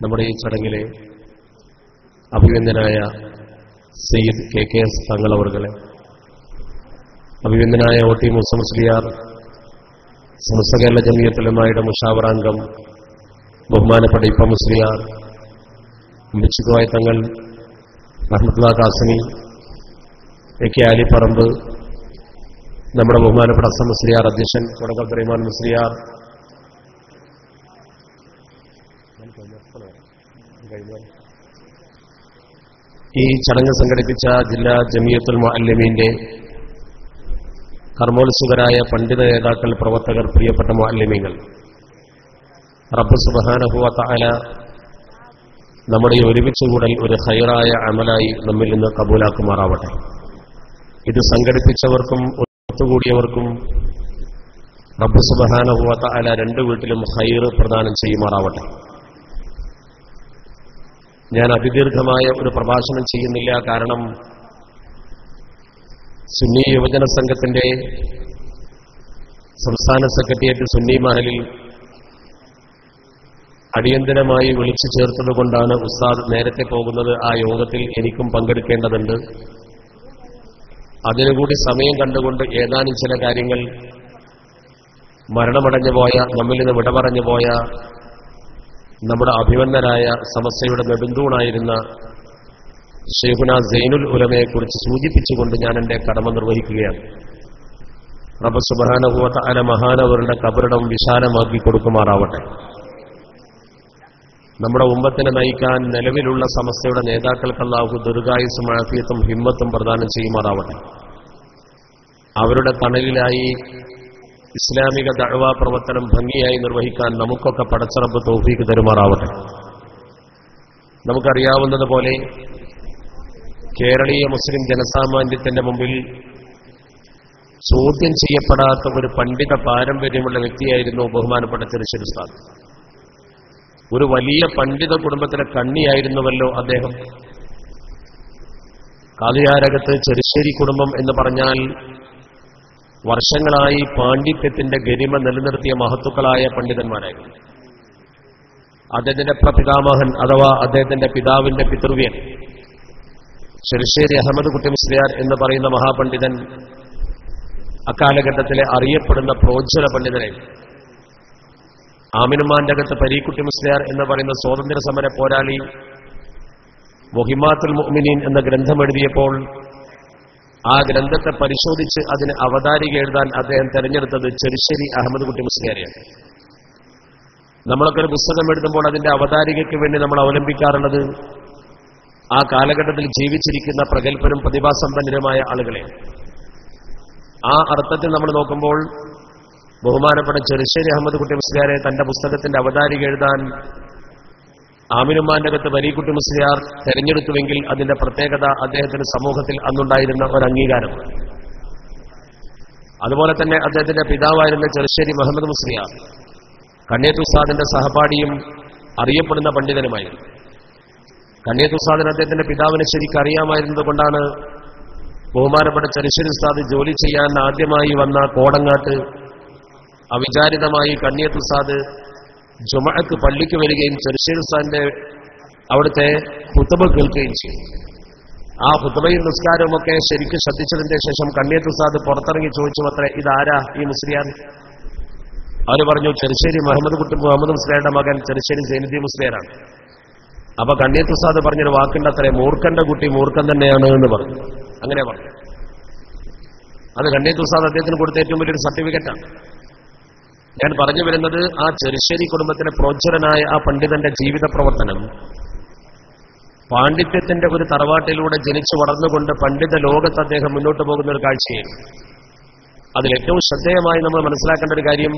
നമ്മുടെ ഈ ചടങ്ങിലെ അഭിനന്ദനായ സയ്യിദ് KKS തങ്ങൾ അവർകളെ, അഭിനന്ദനായ OT Musa Musliyar, Samastha Kerala Jamiyyathul ഉലമായുടെ മുഷാവറാംഗം ബഹുമാനപ്പെട്ട ഇപ്പ മുസ്ലിയാർ, മിച്ചുകോയ തങ്ങൾ, റഹ്മത്തുള്ളാഹി ഖാസിമി, AK ആലിപ്പറമ്പ്, നമ്മുടെ ബഹുമാനപ്പെട്ട അസം മുസ്ലിയാർ അധ്യക്ഷൻ കൊടകൽ അബ്ദുറഹ്മാൻ മുസ്ലിയാർ, ഈ ചടങ്ങ് സംഘടിപ്പിച്ച ജില്ലാ ജമിയത്തുൽ മുഅല്ലിമീന്റെ കർമ്മോത്സുകരായ പണ്ഡിത നേതാക്കൾ, പ്രവർത്തകർ, പ്രിയപ്പെട്ട മുഅല്ലിമീങ്ങൾ, റബ്ബ് സുബ്ഹാനഹു വ തആല നമ്മുടെ ഈ ഒരുമിച്ചുകൂടൽ ഒരു ഖൈറായ അമലായി നമ്മിൽ നിന്ന് കബൂലാക്കുമാറാവട്ടെ. ഇത് സംഘടിപ്പിച്ചവർക്കും ഒത്തുകൂടിയവർക്കും റബ്ബ് സുബ്ഹാനഹു വ തആല രണ്ട് വീട്ടിലും ഖൈർ പ്രദാനം ചെയ്യുമാറാവട്ടെ. ഞാൻ അതിദീർഘമായ ഒരു പ്രഭാഷണം ചെയ്യുന്നില്ല. കാരണം സുന്നി യുവജന സംഘത്തിന്റെ സംസ്ഥാന സെക്രട്ടേറിയറ്റ് സുന്നി മഹലിൽ അടിയന്തരമായി വിളിച്ചു ചേർത്തതുകൊണ്ടാണ് ഉസ്താദ് നേരത്തെ പോകുന്നത്. ആ യോഗത്തിൽ എനിക്കും പങ്കെടുക്കേണ്ടതുണ്ട്. അതിനുകൂടി സമയം കണ്ടുകൊണ്ട് ഏതാനും ചില കാര്യങ്ങൾ മരണമടഞ്ഞു പോയ, നമ്മിൽ നിന്ന് വിട പറഞ്ഞു പോയ നമ്മുടെ അഭിമന്യരായ സമസ്തയുടെ നെടുന്തൂണായിരുന്ന ശൈഖുനാ സൈനുൽ ഉലമയെക്കുറിച്ച് സൂചിപ്പിച്ചുകൊണ്ട് ഞാൻ എന്റെ കടമ നിർവഹിക്കുകയാണ്. റബ്ബ് സുബ്ഹാനഹു വ തആല മഹാനവരുടെ കബറിടം വിശാലമാക്കി കൊടുക്കുമാറാവട്ടെ. നമ്മുടെ ഉമ്മത്തിനെ നയിക്കാൻ നിലവിലുള്ള സമസ്തയുടെ നേതാക്കൾക്ക് അല്ലാഹു ദീർഘായുസ്സും ആഫിയത്തും ഹിമ്മത്തും പ്രദാനം ചെയ്യുമാറാവട്ടെ. അവരുടെ തണലിലായി ഇസ്ലാമിക ദഅ്വാ പ്രവർത്തനം ഭംഗിയായി നിർവഹിക്കാൻ നമുക്കൊക്കെ പടച്ച റബ്ബ് തൗഫീഖ് തരുമാറാവട്ടെ. നമുക്കറിയാവുന്നതുപോലെ കേരളീയ മുസ്ലിം ജനസാമാന്യത്തിന്റെ മുമ്പിൽ ചോദ്യം ചെയ്യപ്പെടാത്ത ഒരു പണ്ഡിത പാരമ്പര്യമുള്ള വ്യക്തിയായിരുന്നു ബഹുമാനപ്പെട്ട ചെറുശ്ശേരി ഉസ്താദ്. ഒരു വലിയ പണ്ഡിത കുടുംബത്തിലെ കണ്ണിയായിരുന്നുവല്ലോ അദ്ദേഹം. കാദിയാരകത്ത് ചെറുശ്ശേരി കുടുംബം എന്ന് പറഞ്ഞാൽ വർഷങ്ങളായി പാണ്ഡിത്യത്തിന്റെ ഗരിമ നിലനിർത്തിയ മഹത്തുക്കളായ പണ്ഡിതന്മാരായിരുന്നു. അദ്ദേഹത്തിന്റെ പ്രപിതാമഹൻ അഥവാ അദ്ദേഹത്തിന്റെ പിതാവിന്റെ പിതൃവ്യൻ ചെറുശ്ശേരി അഹമ്മദ് കുട്ടി മുസ്ലിയാർ എന്ന് പറയുന്ന മഹാപണ്ഡിതൻ അക്കാലഘട്ടത്തിലെ അറിയപ്പെടുന്ന പ്രോജ്വല പണ്ഡിതനായിരുന്നു. ആമിനുമാന്റെ അകത്ത് പരീക്കുട്ടി മുസ്ലിയാർ എന്ന് പറയുന്ന സ്വാതന്ത്ര്യ സമര പോരാളി മുഹിമാത്തുൽ മുഅ്മിനീൻ എന്ന ഗ്രന്ഥം എഴുതിയപ്പോൾ ആ ഗ്രന്ഥത്തെ പരിശോധിച്ച് അതിന് അവതാരിക എഴുതാൻ അദ്ദേഹം തെരഞ്ഞെടുത്തത് ചെറുശ്ശേരി അഹമ്മദ് കുട്ടി മുസ്ലിയാരെയാണ്. നമ്മളൊക്കെ ഒരു പുസ്തകം എഴുതുമ്പോൾ അതിന്റെ അവതാരികയ്ക്ക് വേണ്ടി നമ്മൾ അവലംബിക്കാറുള്ളത് ആ കാലഘട്ടത്തിൽ ജീവിച്ചിരിക്കുന്ന പ്രഗത്ഭരും പ്രതിഭാസമ്പന്നരുമായ ആളുകളെ. ആ അർത്ഥത്തിൽ നമ്മൾ നോക്കുമ്പോൾ ബഹുമാനപ്പെട്ട ചെറുശ്ശേരി അഹമ്മദ് കുട്ടി മുസ്ലിയാരെ തന്റെ പുസ്തകത്തിന്റെ അവതാരിക എഴുതാൻ ആമിനുമാന്റെ അകത്ത് വരീക്കുട്ടി മുസ്ലിയാർ തെരഞ്ഞെടുത്തുവെങ്കിൽ അതിന്റെ പ്രത്യേകത അദ്ദേഹത്തിന് സമൂഹത്തിൽ അന്നുണ്ടായിരുന്ന ഒരു അംഗീകാരം. അതുപോലെ തന്നെ അദ്ദേഹത്തിന്റെ പിതാവായിരുന്ന ചെറുശ്ശേരി മുഹമ്മദ് മുസ്ലിയാർ കണ്ണിയത്ത് ഉസ്താദിന്റെ സഹപാഠിയും അറിയപ്പെടുന്ന പണ്ഡിതനുമായിരുന്നു. കണ്ണിയത്ത് ഉസ്താദിന് അദ്ദേഹത്തിന്റെ പിതാവിനെ ശരിക്കും അറിയാമായിരുന്നത് കൊണ്ടാണ് ബഹുമാനപ്പെട്ട ചെറുശ്ശേരി ഉസ്താദ് ജോലി ചെയ്യാൻ ആദ്യമായി വന്ന കോടങ്ങാട്ട് അവിചാരിതമായി കണ്ണിയത്ത് ഉസ്താദ് ജുമഅക്ക് പള്ളിക്ക് വരികയും ചെറുശ്ശേരി ഉസ്താദിന്റെ അവിടുത്തെ ഖുത്ബ കേൾക്കുകയും ചെയ്തു. ആ ഖുത്ബയും നിസ്കാരവുമൊക്കെ ശരിക്കും ശ്രദ്ധിച്ചതിന്റെ ശേഷം കണ്ണിയത്ത് ഉസ്താദ് പുറത്തിറങ്ങി ചോദിച്ചു അത്രേ, ഇതാരാ ഈ മുസ്ലിയാർ? അവര് പറഞ്ഞു, ചെറുശ്ശേരി മുഹമ്മദ് മുസ്ലിയാരുടെ മകൻ ചെറുശ്ശേരി സൈനുദ്ദീൻ മുസ്ലിയാരാണ്. അപ്പൊ കണ്ണിയത്ത് ഉസ്താദ് പറഞ്ഞൊരു വാക്കുണ്ട് അത്രേ, മൂർഖന്റെ കുട്ടി മൂർഖൻ തന്നെയാണ് എന്ന് പറഞ്ഞു. അങ്ങനെ പറഞ്ഞു. അത് കണ്ണിയത്ത് ഉസ്താദ് അദ്ദേഹത്തിന് കൊടുത്ത ഏറ്റവും വലിയൊരു സർട്ടിഫിക്കറ്റാണ്. ഞാൻ പറഞ്ഞു വരുന്നത് ആ ചെറുശ്ശേരി കുടുംബത്തിലെ പ്രോജ്വലനായ ആ പണ്ഡിതന്റെ ജീവിത പ്രവർത്തനം പാണ്ഡിത്യത്തിന്റെ ഒരു തറവാട്ടിലൂടെ ജനിച്ചു വളർന്നുകൊണ്ട് പണ്ഡിത ലോകത്ത് അദ്ദേഹം മുന്നോട്ട് പോകുന്ന ഒരു കാഴ്ചയായിരുന്നു. അതിലേറ്റവും ശ്രദ്ധേയമായി നമ്മൾ മനസ്സിലാക്കേണ്ട ഒരു കാര്യം,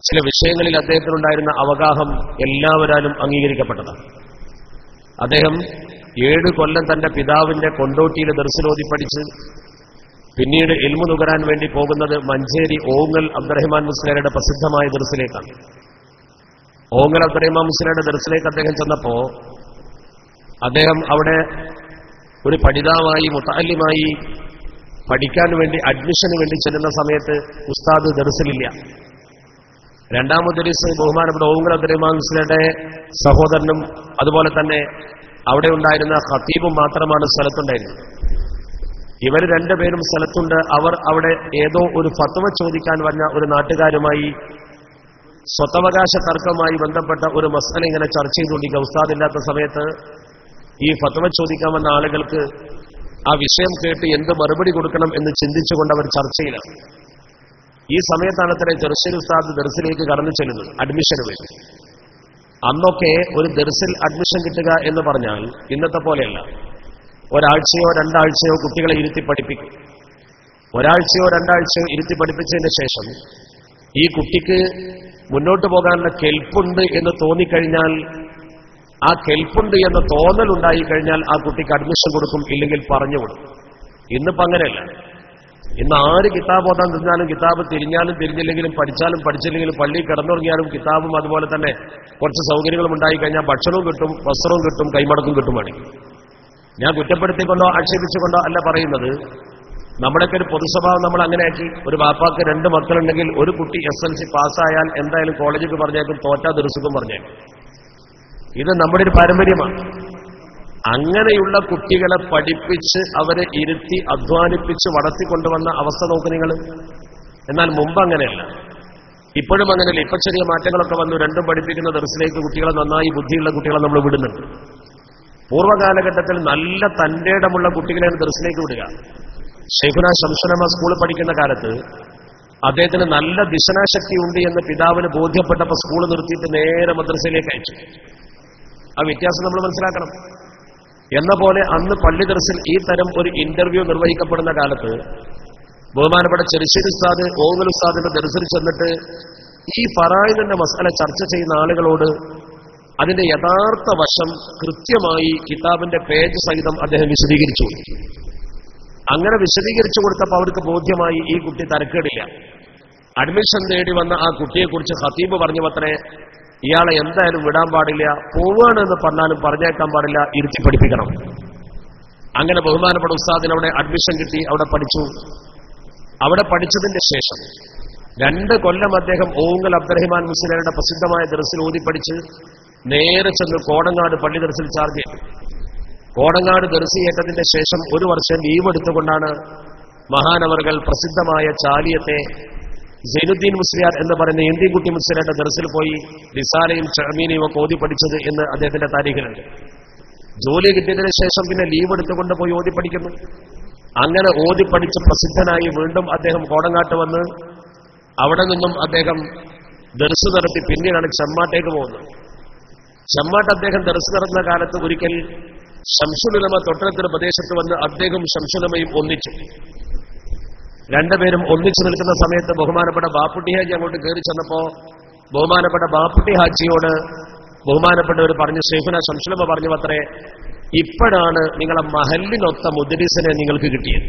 ചില വിഷയങ്ങളിൽ അദ്ദേഹത്തിനുണ്ടായിരുന്ന അവഗാഹം എല്ലാവരാലും അംഗീകരിക്കപ്പെട്ടതാണ്. അദ്ദേഹം 7 കൊല്ലം തന്റെ പിതാവിന്റെ കൊണ്ടോട്ടിയിലെ ദർസിലോതി പഠിച്ച് പിന്നീട് ഇൽമു നുകരാൻ വേണ്ടി പോകുന്നത് മഞ്ചേരി ഓങ്ങൽ അബ്ദുറഹ്മാൻ മുസ്ലിയാരുടെ പ്രസിദ്ധമായ ദർസിലേക്കാണ്. ഓങ്ങൽ അബ്ദുറഹ്മാൻ മുസ്ലിയാരുടെ ദർസിലേക്ക് അദ്ദേഹം ചെന്നപ്പോ അദ്ദേഹം അവിടെ ഒരു പഠിതാവായി മുതഅല്ലിമായി പഠിക്കാൻ വേണ്ടി അഡ്മിഷന് വേണ്ടി ചെല്ലുന്ന സമയത്ത് ഉസ്താദ് ദർസിലില്ല. രണ്ടാം മുദരിസ് ബഹുമാനപ്പെട്ട ഓങ്ങൽ അബ്ദുറഹ്മാൻസിയുടെ സഹോദരനും അതുപോലെ തന്നെ അവിടെ ഉണ്ടായിരുന്ന ഖത്തീബും മാത്രമാണ് സ്ഥലത്തുണ്ടായിരുന്നത്. ഇവർ രണ്ടുപേരും സ്ഥലത്തുണ്ട്. അവർ അവിടെ ഏതോ ഒരു ഫത്വ ചോദിക്കാൻ വന്ന ഒരു നാട്ടുകാരുമായി സ്വത്തവകാശ തർക്കവുമായി ബന്ധപ്പെട്ട ഒരു മസല ഇങ്ങനെ ചർച്ച ചെയ്തുകൊണ്ടിരിക്കുക. ഉസ്താദില്ലാത്ത സമയത്ത് ഈ ഫത്വ ചോദിക്കാൻ വന്ന ആളുകൾക്ക് ആ വിഷയം കേട്ട് എന്ത് മറുപടി കൊടുക്കണം എന്ന് ചിന്തിച്ചുകൊണ്ട് അവർ ചർച്ചയിലാണ്. ഈ സമയത്താണ് അത്ര ദർശൽ ഉസ്താദ് ദർസിലേക്ക് കടന്നു ചെല്ലുന്നത് അഡ്മിഷന് വേണ്ടി. അന്നൊക്കെ ഒരു ദർസിൽ അഡ്മിഷൻ കിട്ടുക എന്ന് പറഞ്ഞാൽ ഇന്നത്തെ പോലെയല്ല. ഒരാഴ്ചയോ രണ്ടാഴ്ചയോ കുട്ടികളെ ഇരുത്തി പഠിപ്പിക്കും. ഒരാഴ്ചയോ രണ്ടാഴ്ചയോ ഇരുത്തി പഠിപ്പിച്ചതിന് ശേഷം ഈ കുട്ടിക്ക് മുന്നോട്ട് പോകാനുള്ള കെൽപ്പുണ്ട് എന്ന് തോന്നിക്കഴിഞ്ഞാൽ, ആ കെൽപ്പുണ്ട് എന്ന തോന്നലുണ്ടായി കഴിഞ്ഞാൽ ആ കുട്ടിക്ക് അഡ്മിഷൻ കൊടുക്കും, ഇല്ലെങ്കിൽ പറഞ്ഞു കൊടുക്കും. ഇന്നിപ്പോ അങ്ങനെയല്ല. ഇന്ന് ആര് കിതാബ് ഓതാൻ തിരിഞ്ഞാലും കിതാബ് തിരിഞ്ഞാലും തിരിഞ്ഞില്ലെങ്കിലും പഠിച്ചാലും പഠിച്ചില്ലെങ്കിലും പള്ളിയിൽ കിടന്നുറങ്ങിയാലും കിതാബും അതുപോലെ തന്നെ കുറച്ച് സൗകര്യങ്ങളും ഉണ്ടായി കഴിഞ്ഞാൽ ഭക്ഷണവും കിട്ടും, വസ്ത്രവും കിട്ടും, കൈമടക്കും കിട്ടുമാണെങ്കിൽ. ഞാൻ കുറ്റപ്പെടുത്തിക്കൊണ്ടോ ആക്ഷേപിച്ചുകൊണ്ടോ അല്ല പറയുന്നത്. നമ്മുടെയൊക്കെ ഒരു പൊതുസ്വഭാവം നമ്മൾ അങ്ങനെയാക്കി. ഒരു ബാപ്പാക്ക് 2 മക്കളുണ്ടെങ്കിൽ ഒരു കുട്ടി SLC പാസ്സായാൽ എന്തായാലും കോളേജിലേക്ക് പറഞ്ഞേക്കും, തോറ്റാ ദർസുക്കും പറഞ്ഞേക്കും. ഇത് നമ്മുടെ ഒരു പാരമ്പര്യമാണ്. അങ്ങനെയുള്ള കുട്ടികളെ പഠിപ്പിച്ച് അവരെ ഇരുത്തി അധ്വാനിപ്പിച്ച് വളർത്തിക്കൊണ്ടുവന്ന അവസ്ഥ നോക്ക് നിങ്ങൾ. എന്നാൽ മുമ്പ് അങ്ങനെയല്ല, ഇപ്പോഴും അങ്ങനെയല്ല. ഇപ്പൊ ചെറിയ മാറ്റങ്ങളൊക്കെ വന്നു. രണ്ടും പഠിപ്പിക്കുന്ന ദർസിലേക്ക് കുട്ടികളെ, നന്നായി ബുദ്ധിയുള്ള കുട്ടികളെ നമ്മൾ വിടുന്നുണ്ട്. പൂർവ്വകാലഘട്ടത്തിൽ നല്ല തന്റേടമുള്ള കുട്ടികളെയാണ് ദർസിലേക്ക് വിടുക. ഷെയ്ഖുന ശംസുലമ സ്കൂളിൽ പഠിക്കുന്ന കാലത്ത് അദ്ദേഹത്തിന് നല്ല ദിശനാശക്തി ഉണ്ട് എന്ന് പിതാവിന് ബോധ്യപ്പെട്ടപ്പോൾ സ്കൂൾ നിർത്തിയിട്ട് നേരെ മദ്രസയിലേക്ക് അയച്ചു. ആ വ്യത്യാസം നമ്മൾ മനസ്സിലാക്കണം. എന്ന പോലെ അന്ന് പള്ളി ദർസിൽ ഈ തരം ഒരു ഇന്റർവ്യൂ നിർവഹിക്കപ്പെടുന്ന കാലത്ത് ബഹുമാനപ്പെട്ട ചെറുശ്ശേരി ഉസ്താദ് ഓങ്ങൽ ഉസ്താദിന്റെ ദർസിൽ ചെന്നിട്ട് ഈ ഫറായിദിന്റെ മസല ചർച്ച ചെയ്യുന്ന ആളുകളോട് അതിന്റെ യഥാർത്ഥ വശം കൃത്യമായി കിതാബിന്റെ പേജ് സഹിതം അദ്ദേഹം വിശദീകരിച്ചു. അങ്ങനെ വിശദീകരിച്ചു കൊടുത്തപ്പോൾ അവർക്ക് ബോധ്യമായി ഈ കുട്ടി തരക്കേടില്ല. അഡ്മിഷൻ തേടി വന്ന ആ കുട്ടിയെക്കുറിച്ച് ഖത്തീബ് പറഞ്ഞുവത്രേ, ഇയാളെ എന്തായാലും വിടാൻ പാടില്ല, പോവുകയാണെന്ന് പറഞ്ഞാലും പറഞ്ഞേക്കാൻ പാടില്ല, ഇരുത്തി പഠിപ്പിക്കണം. അങ്ങനെ ബഹുമാനപ്പെട്ട ഉസ്താദിന് അവിടെ അഡ്മിഷൻ കിട്ടി, അവിടെ പഠിച്ചു. അവിടെ പഠിച്ചതിന്റെ ശേഷം 2 കൊല്ലം അദ്ദേഹം ഓങ്ങൽ അബ്ദുറഹ്മാൻ മുസ്ലിയാരുടെ പ്രസിദ്ധമായ ദർസിൽ ഓതിപ്പടിച്ച് നേരെ ചെന്ന് കോടങ്ങാട് പള്ളി ദർസിൽ ചാർജ് ചെയ്തു. കോടങ്ങാട് ദർസി ഏറ്റതിന്റെ ശേഷം 1 വർഷം ലീവ് എടുത്തുകൊണ്ടാണ് മഹാനവറുകൾ പ്രസിദ്ധമായ ചാലിയത്തെ സൈനുദ്ദീൻ മുസ്ലിയാർ എന്ന് പറയുന്ന ഇന്ത്യൻകുട്ടി മുസ്ലിയാരുടെ ദർസിൽ പോയി റിസാലയും ചഅമീനയും ഒക്കെ ഓതി പഠിച്ചത് എന്ന് അദ്ദേഹത്തിന്റെ താരീഖിലുണ്ട്. ജോലി കിട്ടിയതിനു ശേഷം പിന്നെ ലീവ് എടുത്തുകൊണ്ട് പോയി ഓതി പഠിക്കുന്നു. അങ്ങനെ ഓതി പഠിച്ച് പ്രസിദ്ധനായി വീണ്ടും അദ്ദേഹം കോടങ്ങാട്ട് വന്ന് അവിടെ നിന്നും അദ്ദേഹം ദർസ് നടത്തി പിന്നീടാണ് ചെമ്മാട്ടേക്ക് പോകുന്നത്. ചെമ്മാട്ട് അദ്ദേഹം ദർസ് നടന്ന കാലത്ത് ഒരിക്കൽ ശംസുലുലമ തൊട്ടടുത്തൊരു പ്രദേശത്ത് വന്ന് അദ്ദേഹം ശംസുലമയും ഒന്നിച്ചു. 2 പേരും ഒന്നിച്ചു നിൽക്കുന്ന സമയത്ത് ബഹുമാനപ്പെട്ട ബാപ്പുട്ടി ഹാജി അങ്ങോട്ട് കയറി ചെന്നപ്പോ ബഹുമാനപ്പെട്ട ബാപ്പുട്ടി ഹാജിയോട് ബഹുമാനപ്പെട്ടവർ പറഞ്ഞു, ഷെയ്ഖുന ശംസുലമ പറഞ്ഞു അത്രേ, ഇപ്പോഴാണ് നിങ്ങളെ മഹല്ലിനൊത്ത മുദരിസിനെ നിങ്ങൾക്ക് കിട്ടിയത്.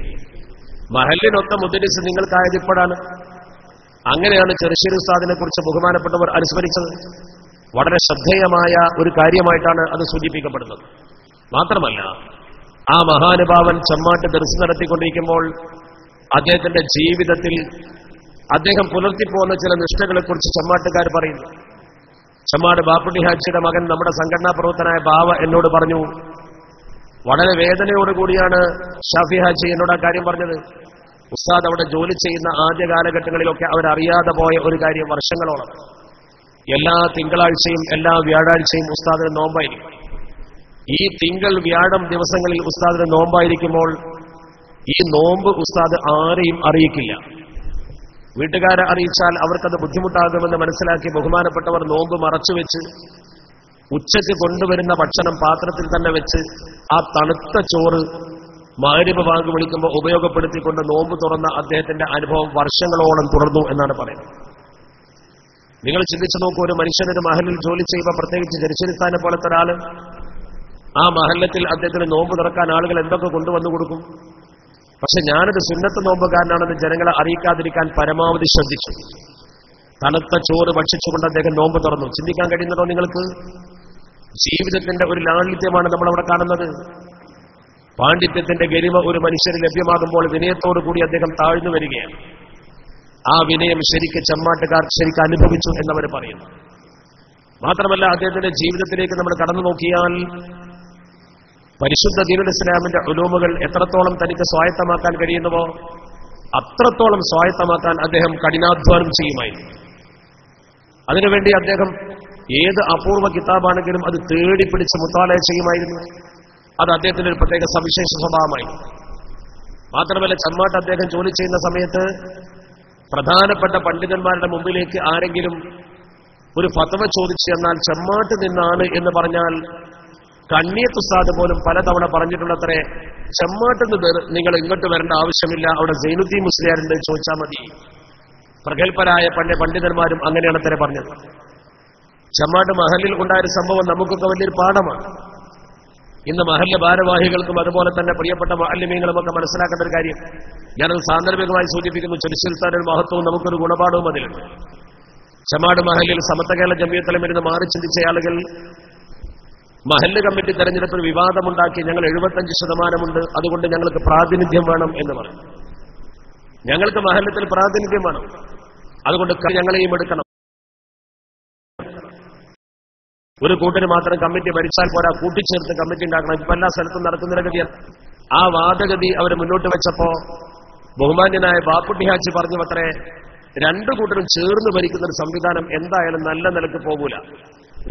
മഹല്ലിനൊത്ത മുദരിസ് നിങ്ങൾക്കായത് ഇപ്പോഴാണ്. അങ്ങനെയാണ് ചെറുശ്ശേരി ഉസ്താദിനെ കുറിച്ച് ബഹുമാനപ്പെട്ടവർ അനുസ്മരിച്ചത്. വളരെ ശ്രദ്ധേയമായ ഒരു കാര്യമായിട്ടാണ് അത് സൂചിപ്പിക്കപ്പെടുന്നത്. മാത്രമല്ല, ആ മഹാനുഭാവൻ ചെമ്മാട്ട് ദർസ് നടത്തിക്കൊണ്ടിരിക്കുമ്പോൾ അദ്ദേഹത്തിന്റെ ജീവിതത്തിൽ അദ്ദേഹം പുലർത്തിപ്പോകുന്ന ചില നിഷ്ഠകളെക്കുറിച്ച് ചെമ്മാട്ടുകാർ പറയുന്നു. ചെമ്മാട് ബാപ്പുട്ടി ഹാജിയുടെ മകൻ നമ്മുടെ സംഘടനാ പ്രവർത്തനായ ബാവ എന്നോട് പറഞ്ഞു, വളരെ വേദനയോടുകൂടിയാണ് ഷാഫി ഹാജി എന്നോട് ആ കാര്യം പറഞ്ഞത്. ഉസ്താദ് അവിടെ ജോലി ചെയ്യുന്ന ആദ്യ കാലഘട്ടങ്ങളിലൊക്കെ അവരറിയാതെ പോയ ഒരു കാര്യം, വർഷങ്ങളോളം എല്ലാ തിങ്കളാഴ്ചയും എല്ലാ വ്യാഴാഴ്ചയും ഉസ്താദിന് നോമ്പായിരിക്കും. ഈ തിങ്കൾ വ്യാഴം ദിവസങ്ങളിൽ ഉസ്താദിന് നോമ്പായിരിക്കുമ്പോൾ ഈ നോമ്പ് ഉസ്താദ് ആരെയും അറിയിക്കില്ല. വീട്ടുകാരെ അറിയിച്ചാൽ അവർക്കത് ബുദ്ധിമുട്ടാകുമെന്ന് മനസ്സിലാക്കി ബഹുമാനപ്പെട്ടവർ നോമ്പ് മറച്ചുവെച്ച് ഉച്ചയ്ക്ക് കൊണ്ടുവരുന്ന ഭക്ഷണം പാത്രത്തിൽ തന്നെ വെച്ച് ആ തണുത്ത ചോറ് മഗ്‌രിബ് ബാങ്ക് വിളിക്കുമ്പോൾ ഉപയോഗപ്പെടുത്തിക്കൊണ്ട് നോമ്പ് തുറന്ന അദ്ദേഹത്തിന്റെ അനുഭവം വർഷങ്ങളോളം തുടർന്നു എന്നാണ് പറയുന്നത്. നിങ്ങൾ ചിന്തിച്ചു നോക്കൂ, ഒരു മനുഷ്യനൊരു മഹലിൽ ജോലി ചെയ്യുമ്പോൾ, പ്രത്യേകിച്ച് ജനിച്ചിരുത്താനെ പോലത്തെ ഒരാള്, ആ മഹല്ലത്തിൽ അദ്ദേഹത്തിന് നോമ്പ് തുറക്കാൻ ആളുകൾ എന്തൊക്കെ കൊണ്ടുവന്നു കൊടുക്കും. പക്ഷെ ഞാനൊരു സുന്നത്ത് നോമ്പുകാരനാണെന്ന് ജനങ്ങളെ അറിയിക്കാതിരിക്കാൻ പരമാവധി ശ്രദ്ധിച്ചു. തണുത്ത ചോറ് ഭക്ഷിച്ചുകൊണ്ട് അദ്ദേഹം നോമ്പ് തുറന്നു. ചിന്തിക്കാൻ കഴിയുന്നുണ്ടോ നിങ്ങൾക്ക്? ജീവിതത്തിന്റെ ഒരു ലാളിത്യമാണ് നമ്മളവിടെ കാണുന്നത്. പാണ്ഡിത്യത്തിന്റെ ഗരിമ ഒരു മനുഷ്യന് ലഭ്യമാകുമ്പോൾ വിനയത്തോടു കൂടി അദ്ദേഹം താഴ്ന്നു വരികയാണ്. ആ വിനയം ശരിക്ക് ചെമ്മാട്ടുകാർ ശരിക്ക് അനുഭവിച്ചു എന്നവർ പറയുന്നു. മാത്രമല്ല അദ്ദേഹത്തിന്റെ ജീവിതത്തിലേക്ക് നമ്മൾ കടന്നു നോക്കിയാൽ പരിശുദ്ധ ദീനുൽ ഇസ്ലാമിന്റെ ഉലൂമുകൾ എത്രത്തോളം തനിക്ക് സ്വായത്തമാക്കാൻ കഴിയുന്നുവോ അത്രത്തോളം സ്വായത്തമാക്കാൻ അദ്ദേഹം കഠിനാധ്വാനം ചെയ്യുമായിരുന്നു. അതിനുവേണ്ടി അദ്ദേഹം ഏത് അപൂർവ കിതാബാണെങ്കിലും അത് തേടിപ്പിടിച്ച് മുത്താലയ ചെയ്യുമായിരുന്നു. അത് അദ്ദേഹത്തിന്റെ ഒരു പ്രത്യേക സവിശേഷ സ്വഭാവമായിരുന്നു. മാത്രമല്ല ചെമ്മാട്ട് അദ്ദേഹം ജോലി ചെയ്യുന്ന സമയത്ത് പ്രധാനപ്പെട്ട പണ്ഡിതന്മാരുടെ മുമ്പിലേക്ക് ആരെങ്കിലും ഒരു ഫത്വ ചോദിച്ചു എന്നാൽ ചെമ്മാട്ട് നിന്നാണ് എന്ന് പറഞ്ഞാൽ കണ്ണിയത്ത് ഉസ്താദ് പോലും പലതവണ പറഞ്ഞിട്ടുള്ളത്രേ, ചെമ്മാട്ടിൽ നിന്ന് നിങ്ങൾ ഇങ്ങോട്ട് വരേണ്ട ആവശ്യമില്ല, അവിടെ സൈനുദ്ദീൻ മുസ്ലിയാരുണ്ട് ചോദിച്ചാൽ മതി. പ്രഗത്ഭരായ പണ്ഡിതന്മാരും അങ്ങനെയാണ് അത്രേ പറഞ്ഞത്. ചെമ്മാട്ട് മഹലിൽ ഉണ്ടായൊരു സംഭവം നമുക്കൊക്കെ വലിയൊരു പാഠമാണ്. ഇന്ന് മഹല്ല ഭാരവാഹികൾക്കും അതുപോലെ തന്നെ പ്രിയപ്പെട്ട മുഅല്ലിമീങ്ങളുമൊക്കെ മനസ്സിലാക്കേണ്ട ഒരു കാര്യം, ഞാനത് സാന്ദർഭികമായി സൂചിപ്പിക്കുന്നു. ചുരുശിൽത്താനൊരു മഹത്വവും നമുക്കൊരു ഗുണപാഠവും അതിലുണ്ട്. ചെമ്മാട് മഹലിൽ സമത്വ കേരള ജമിയത്തിലും ഇരുന്ന് മാറി ചിന്തിച്ച ആളുകൾ മഹല്ല് കമ്മിറ്റി തെരഞ്ഞെടുപ്പിൽ വിവാദമുണ്ടാക്കി ഞങ്ങൾ 75% അതുകൊണ്ട് ഞങ്ങൾക്ക് പ്രാതിനിധ്യം വേണം എന്ന് പറഞ്ഞു. ഞങ്ങൾക്ക് മഹല്ലത്തിൽ പ്രാതിനിധ്യം വേണം, അതുകൊണ്ട് ഞങ്ങളെയും എടുക്കണം. ഒരു കൂട്ടിന് മാത്രം കമ്മിറ്റി ഭരിച്ചാൽ പോരാ, കൂട്ടിച്ചേർത്ത് കമ്മിറ്റി ഉണ്ടാക്കണം. ഇപ്പൊ എല്ലാ സ്ഥലത്തും നടക്കുന്ന ഗതിയാണ്. ആ വാദഗതി അവർ മുന്നോട്ട് വെച്ചപ്പോ ബഹുമാന്യനായ ബാപ്പുട്ടി ഹാജി പറഞ്ഞു അത്രേ, രണ്ടു കൂട്ടരും ചേർന്ന് ഭരിക്കുന്ന ഒരു സംവിധാനം എന്തായാലും നല്ല നിലക്ക് പോകൂല,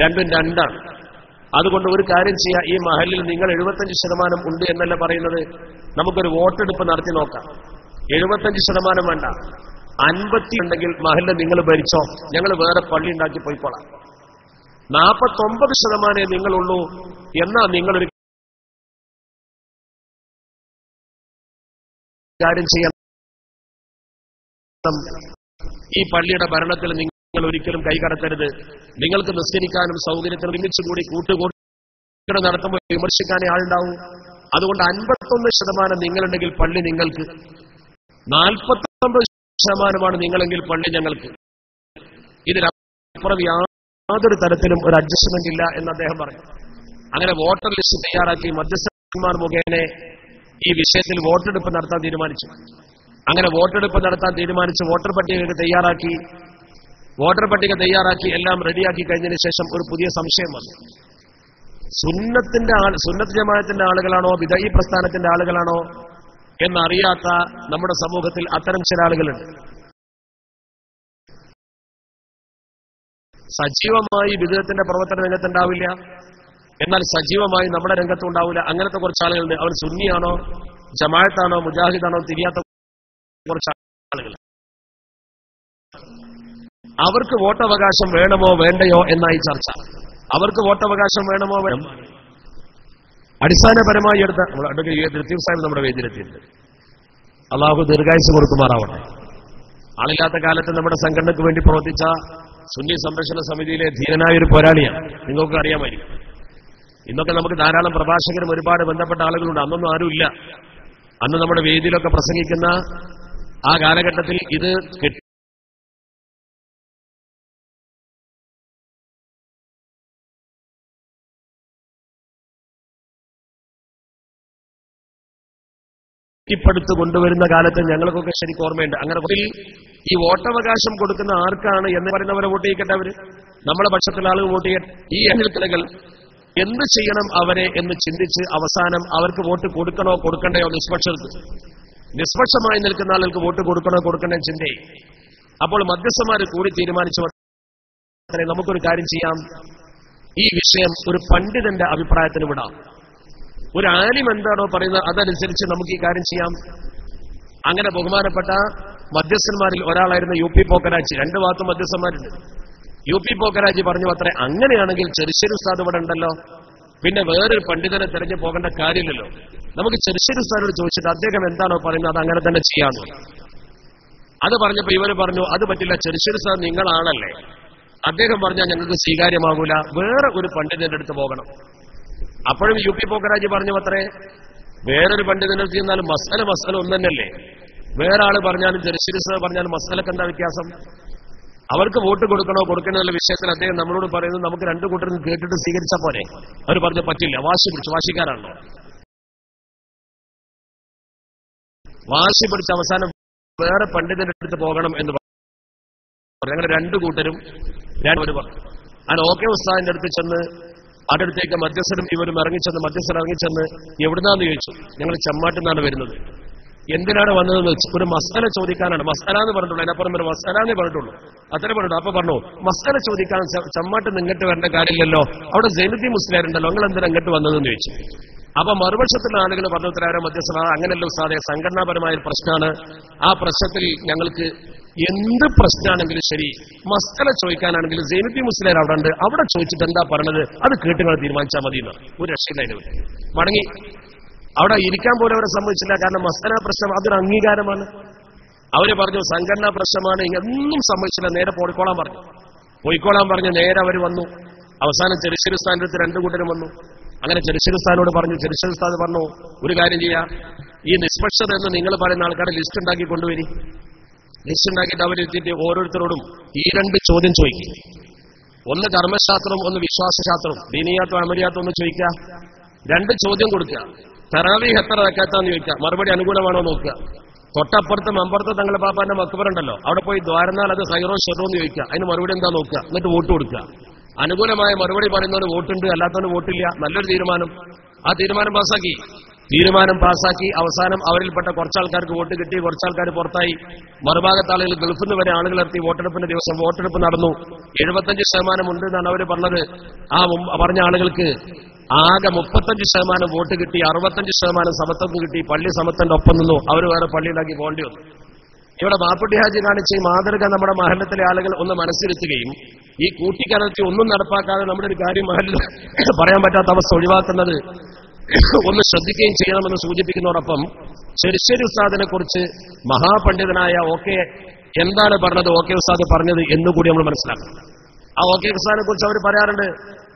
രണ്ടും രണ്ടാണ്. അതുകൊണ്ട് ഒരു കാര്യം ചെയ്യാം, ഈ മഹലിൽ നിങ്ങൾ 75% ഉണ്ട് എന്നല്ല പറയുന്നത്, നമുക്കൊരു വോട്ടെടുപ്പ് നടത്തി നോക്കാം. 75% വേണ്ട, 50 ഉണ്ടെങ്കിൽ മഹലിൽ നിങ്ങൾ ഭരിച്ചോ, ഞങ്ങൾ വേറെ പള്ളി ഉണ്ടാക്കി പോയിക്കോളാം. 49% നിങ്ങളുള്ളൂ, എന്നാ നിങ്ങളൊരു കാര്യം ചെയ്യാം, ഈ പള്ളിയുടെ ഭരണത്തിൽ നിങ്ങൾ ഒരിക്കലും കൈകടത്തരുത്. നിങ്ങൾക്ക് നിസ്കരിക്കാനും സൗകര്യത്തിനും ഒരുമിച്ചുകൂടി കൂട്ടുകൂടി നടത്തുമ്പോൾ വിമർശിക്കാനേ ആളുണ്ടാവും. അതുകൊണ്ട് 51% നിങ്ങളുണ്ടെങ്കിൽ പള്ളി നിങ്ങൾക്ക്, 49% നിങ്ങളെങ്കിൽ പള്ളി ഞങ്ങൾക്ക്. ഇതിനപ്പുറം യാതൊരു തരത്തിലും ഒരു അഡ്ജസ്റ്റ്മെന്റ് ഇല്ല എന്ന് അദ്ദേഹം പറഞ്ഞു. അങ്ങനെ വോട്ടർ ലിസ്റ്റ് തയ്യാറാക്കി മധ്യസ്ഥന്മാർ മുഖേന ഈ വിഷയത്തിൽ വോട്ടെടുപ്പ് നടത്താൻ തീരുമാനിച്ചു. അങ്ങനെ വോട്ടെടുപ്പ് നടത്താൻ തീരുമാനിച്ച് വോട്ടർ പട്ടിക തയ്യാറാക്കി എല്ലാം റെഡിയാക്കി കഴിഞ്ഞതിന് ശേഷം ഒരു പുതിയ സംശയം വന്നു. സുന്നത്ത് ജമാഅത്തിന്റെ ആളുകളാണോ ബിദഈ പ്രസ്ഥാനത്തിന്റെ ആളുകളാണോ എന്നറിയാത്ത നമ്മുടെ സമൂഹത്തിൽ അത്തരം ചില ആളുകളുണ്ട്. സജീവമായി ബിദഅത്തിന്റെ പ്രവർത്തന രംഗത്തുണ്ടാവില്ല, എന്നാൽ സജീവമായി നമ്മുടെ രംഗത്തുണ്ടാവില്ല. അങ്ങനത്തെ കുറച്ച് ആളുകളുണ്ട്. അവർ സുന്നിയാണോ ജമാഅത്താണോ മുജാഹിദാണോ തിരിയാത്ത കുറച്ച് ആളുകൾ. അവർക്ക് വോട്ടവകാശം വേണമോ വേണ്ടയോ എന്നായി ചർച്ച. അവർക്ക് വോട്ടവകാശം വേണമോ വേണം. അടിസ്ഥാനപരമായി എടുത്ത അഡ്വക്കേറ്റ് സാഹിബ് നമ്മുടെ വേദിയിലെത്തിയിട്ടുണ്ട്. അള്ളാഹു ദീർഘായുസ് കൊടുക്കുമാറാവട്ടെ. ആളില്ലാത്ത കാലത്ത് നമ്മുടെ സംഘടനയ്ക്ക് വേണ്ടി പ്രവർത്തിച്ച സുന്നി സംരക്ഷണ സമിതിയിലെ ധീരനായ ഒരു പോരാളിയാണ്. നിങ്ങൾക്ക് അറിയാമായിരിക്കും. ഇന്നൊക്കെ നമുക്ക് ധാരാളം പ്രഭാഷകരും ഒരുപാട് ബന്ധപ്പെട്ട ആളുകളുണ്ട്. അന്നൊന്നും ആരുമില്ല. അന്ന് നമ്മുടെ വേദിയിലൊക്കെ പ്രസംഗിക്കുന്ന ആ കാലഘട്ടത്തിൽ ഇത് പ്പെടുത്തു കൊണ്ടുവരുന്ന കാലത്ത് ഞങ്ങൾക്കൊക്കെ ശരിക്കും ഓർമ്മയുണ്ട്. അങ്ങനെ ഈ വോട്ടവകാശം കൊടുക്കുന്ന ആർക്കാണ് എന്ന് പറയുന്നവരെ വോട്ട് ചെയ്യിക്കട്ടെ. അവര് നമ്മുടെ പക്ഷത്തിലുള്ള ആളുകൾ വോട്ട് ചെയ്യട്ടെ. ഈ എണ്ണത്തിലുകൾ എന്ത് ചെയ്യണം അവരെ എന്ന് ചിന്തിച്ച് അവസാനം അവർക്ക് വോട്ട് കൊടുക്കണോ കൊടുക്കണ്ടയോ നിഷ്പക്ഷമായി നിൽക്കുന്ന ആളുകൾക്ക് വോട്ട് കൊടുക്കണോ കൊടുക്കണ്ടോ ചിന്തയെ. അപ്പോൾ മധ്യസ്ഥന്മാർ കൂടി തീരുമാനിച്ചു നമുക്കൊരു കാര്യം ചെയ്യാം, ഈ വിഷയം ഒരു പണ്ഡിതന്റെ അഭിപ്രായത്തിന് വിടാം. ഒരു ആലിം എന്താണോ പറയുന്നത് അതനുസരിച്ച് നമുക്ക് ഈ കാര്യം ചെയ്യാം. അങ്ങനെ ബഹുമാനപ്പെട്ട മധ്യസ്ഥന്മാരിൽ ഒരാളായിരുന്ന UP പോക്കരാജി, രണ്ടു ഭാഗത്തും മധ്യസ്ഥന്മാരുണ്ട്. UP പോക്കരാജി പറഞ്ഞു അത്രേ, അങ്ങനെയാണെങ്കിൽ ചെറുശ്ശേരി ഉസ്താദ് ഇവിടെ ഉണ്ടല്ലോ, പിന്നെ വേറൊരു പണ്ഡിതനെ തെരഞ്ഞു പോകേണ്ട കാര്യമില്ലല്ലോ. നമുക്ക് ചെറുശ്ശേരി ഉസ്താദിനോട് ചോദിച്ചിട്ട് അദ്ദേഹം എന്താണോ പറയുന്നത് അത് അങ്ങനെ തന്നെ ചെയ്യാമെന്ന്. അത് പറഞ്ഞപ്പോ ഇവര് പറഞ്ഞു അത് പറ്റില്ല, ചെറുശ്ശേരി ഉസ്താദ് നിങ്ങളാണല്ലേ, അദ്ദേഹം പറഞ്ഞാൽ ഞങ്ങൾക്ക് സ്വീകാര്യമാകൂല, വേറെ ഒരു പണ്ഡിതന്റെ അടുത്ത് പോകണം. അപ്പോഴും UP പോക്കരാജി പറഞ്ഞു അത്രേ, വേറൊരു പണ്ഡിതന്റെ അടുത്ത് ചെന്നാലും മസല ഒന്ന് തന്നെയല്ലേ, വേറെ ആള് പറഞ്ഞാലും ചെറുശ്ശേരി ഉസ്താദ് പറഞ്ഞാലും മസലക്ക് എന്താ വ്യത്യാസം? അവർക്ക് വോട്ട് കൊടുക്കണോ കൊടുക്കണോ എന്നുള്ള വിഷയത്തിൽ അദ്ദേഹം നമ്മളോട് പറയുന്നത് നമുക്ക് രണ്ടു കൂട്ടരും കേട്ടിട്ട് സ്വീകരിച്ചാൽ പോരെ. അവർ പറഞ്ഞു പറ്റില്ല, വാശിക്കാരാണല്ലോ. വാശി പിടിച്ച അവസാനം വേറെ പണ്ഡിതന്റെ അടുത്ത് പോകണം എന്ന് പറഞ്ഞു. അങ്ങനെ രണ്ടു കൂട്ടരും രണ്ടുപേരും പറഞ്ഞു. ഞാൻ ഓക്കെ ഉസ്താദിന്റെ അടുത്ത് ചെന്ന് അടുത്തേക്ക് മധ്യസ്ഥരും ഇവരും മധ്യസ്ഥർ ഇറങ്ങിച്ചെന്ന് എവിടുന്നാന്ന് ചോദിച്ചു. ഞങ്ങൾ ചെമ്മാട്ടിൽ നിന്നാണ് വരുന്നത്. എന്തിനാണ് വന്നതെന്ന് വെച്ചു. ഒരു മസ്അല ചോദിക്കാനാണ്. മസ്അല എന്ന് പറഞ്ഞിട്ടുള്ളൂ, അതിനപ്പുറം ഒരു മസ്അല എന്നേ പറഞ്ഞിട്ടുള്ളൂ, അത്രേ പറഞ്ഞിട്ടുള്ളൂ. അപ്പൊ പറഞ്ഞു മസ്അല ചോദിക്കാൻ ചെമ്മാട്ടിൽ നിന്ന് ഇങ്ങോട്ട് വരേണ്ട കാര്യമില്ലല്ലോ, അവിടെ സൈനുദ്ദീൻ മുസ്ലിയാരുണ്ടല്ലോ, നിങ്ങൾ എന്തിനാ ഇങ്ങോട്ട് വന്നതെന്ന് ചോദിച്ചു. അപ്പൊ മറുപക്ഷത്തിലുള്ള ആളുകൾ പറഞ്ഞു, ഉത്തരവാരം മധ്യസ്ഥ അങ്ങനെയല്ല ഉസ്താദെ, സംഘടനാപരമായ ഒരു പ്രശ്നമാണ്. ആ പ്രശ്നത്തിൽ ഞങ്ങൾക്ക് എന്ത് പ്രശ്നമാണെങ്കിലും ശരി, മസ്അല ചോദിക്കാനാണെങ്കിലും സൈനുദ്ദീൻ മുസ്ലിയാർ അവിടെ ഉണ്ട്, അവിടെ ചോദിച്ചിട്ട് എന്താ പറഞ്ഞത് അത് കേട്ട് നിങ്ങൾ തീരുമാനിച്ചാൽ മതി എന്ന്. ഒരു രക്ഷയില്ല. അതിന് മടങ്ങി. അവിടെ ഇരിക്കാൻ പോലും അവരെ സമ്മതിച്ചില്ല. കാരണം മസ്അല പ്രശ്നം അതൊരു അംഗീകാരമാണ്. അവര് പറഞ്ഞു സംഘടനാ പ്രശ്നമാണ്, ഇങ്ങൊന്നും സമ്മതിച്ചില്ല, നേരെ പോയിക്കോളാൻ പറഞ്ഞു. നേരെ അവർ വന്നു. അവസാനം ചെറുശ്ശേരി ഉസ്താദിന്റെ അടുത്ത് രണ്ടു കൂട്ടരും വന്നു. അങ്ങനെ ചെറുശ്ശേരി ഉസ്താദിനോട് പറഞ്ഞു. ചെറുശ്ശേരി ഉസ്താദ് പറഞ്ഞു, ഒരു കാര്യം ചെയ്യാം, ഈ നിഷ്പക്ഷത എന്ന് നിങ്ങൾ പറയുന്ന ആൾക്കാരെ ലിസ്റ്റ് ഉണ്ടാക്കി കൊണ്ടുവരി. ലിസ്റ്റ് ഉണ്ടാക്കിയിട്ട് അവരെത്തിയിട്ട് ഓരോരുത്തരോടും ഈ രണ്ട് ചോദ്യം ചോദിക്കും. ഒന്ന് കർമ്മശാസ്ത്രം, ഒന്ന് വിശ്വാസശാസ്ത്രം, ദീനിയാത്തോ അമരിയാത്തോ ഒന്ന് ചോദിക്കുക. രണ്ട് ചോദ്യം കൊടുക്കുക. തറാവീഹ് എത്ര റക്അത്താന്ന് ചോദിക്കുക, മറുപടി അനുകൂലമാണോ നോക്കുക. തൊട്ടപ്പുറത്ത് മമ്പുറത്ത് തങ്ങളുടെ പാപ്പാന്റെ മക്ബറുണ്ടല്ലോ, അവിടെ പോയി ദ്വാരന്നാൽ അത് ഹൈറോ ഷെറോ എന്ന് ചോദിക്കുക, അതിന് മറുപടി എന്താ നോക്കുക. എന്നിട്ട് വോട്ട് കൊടുക്കുക. അനുകൂലമായ മറുപടി പറയുന്നവന് വോട്ടുണ്ട്, അല്ലാത്തവന് വോട്ടില്ല. നല്ലൊരു തീരുമാനം. ആ തീരുമാനം പാസാക്കി അവസാനം അവരിൽപ്പെട്ട കുറച്ചാൾക്കാർക്ക് വോട്ട് കിട്ടി, കുറച്ചാൾക്കാർ പുറത്തായി. മറുഭാഗത്ത് ആളുകൾ ഗൾഫിൽ നിന്ന് വരെ ആളുകൾ എത്തി. വോട്ടെടുപ്പിന്റെ ദിവസം വോട്ടെടുപ്പ് നടന്നു. 75% ഉണ്ട് എന്നാണ് അവർ പറഞ്ഞത്. ആ പറഞ്ഞ ആളുകൾക്ക് ആകെ 35% വോട്ട് കിട്ടി, 65% സമത്വം കിട്ടി. പള്ളി സമത്വന്റെ ഒപ്പം നിന്നു. അവർ വേറെ പള്ളിയിലാക്കി പോകേണ്ടി വന്നു. ഇവിടെ മാപ്പുട്ടി ഹാജി കാണിച്ച ഈ മാതൃക നമ്മുടെ മഹല്ലത്തിലെ ആളുകൾ ഒന്ന് മനസ്സിരുത്തുകയും ഈ കൂട്ടിക്കലർത്തി ഒന്നും നടപ്പാക്കാതെ നമ്മുടെ ഒരു കാര്യം മഹല്ലിൽ പറയാൻ പറ്റാത്ത അവസ്ഥ ഒഴിവാക്കുന്നത് ഒന്ന് ശ്രദ്ധിക്കുകയും ചെയ്യണമെന്ന് സൂചിപ്പിക്കുന്നതോടൊപ്പം ചെറുശ്ശേരി ഉസ്താദിനെ കുറിച്ച് മഹാപണ്ഡിതനായ ഓക്കെ എന്താണ് പറഞ്ഞത്, ഓക്കെ ഉസ്താദ് പറഞ്ഞത് എന്നുകൂടി നമ്മൾ മനസ്സിലാക്കണം. ആ ഓക്കെ ഉസ്താദിനെ കുറിച്ച് അവർ പറയാറുണ്ട്,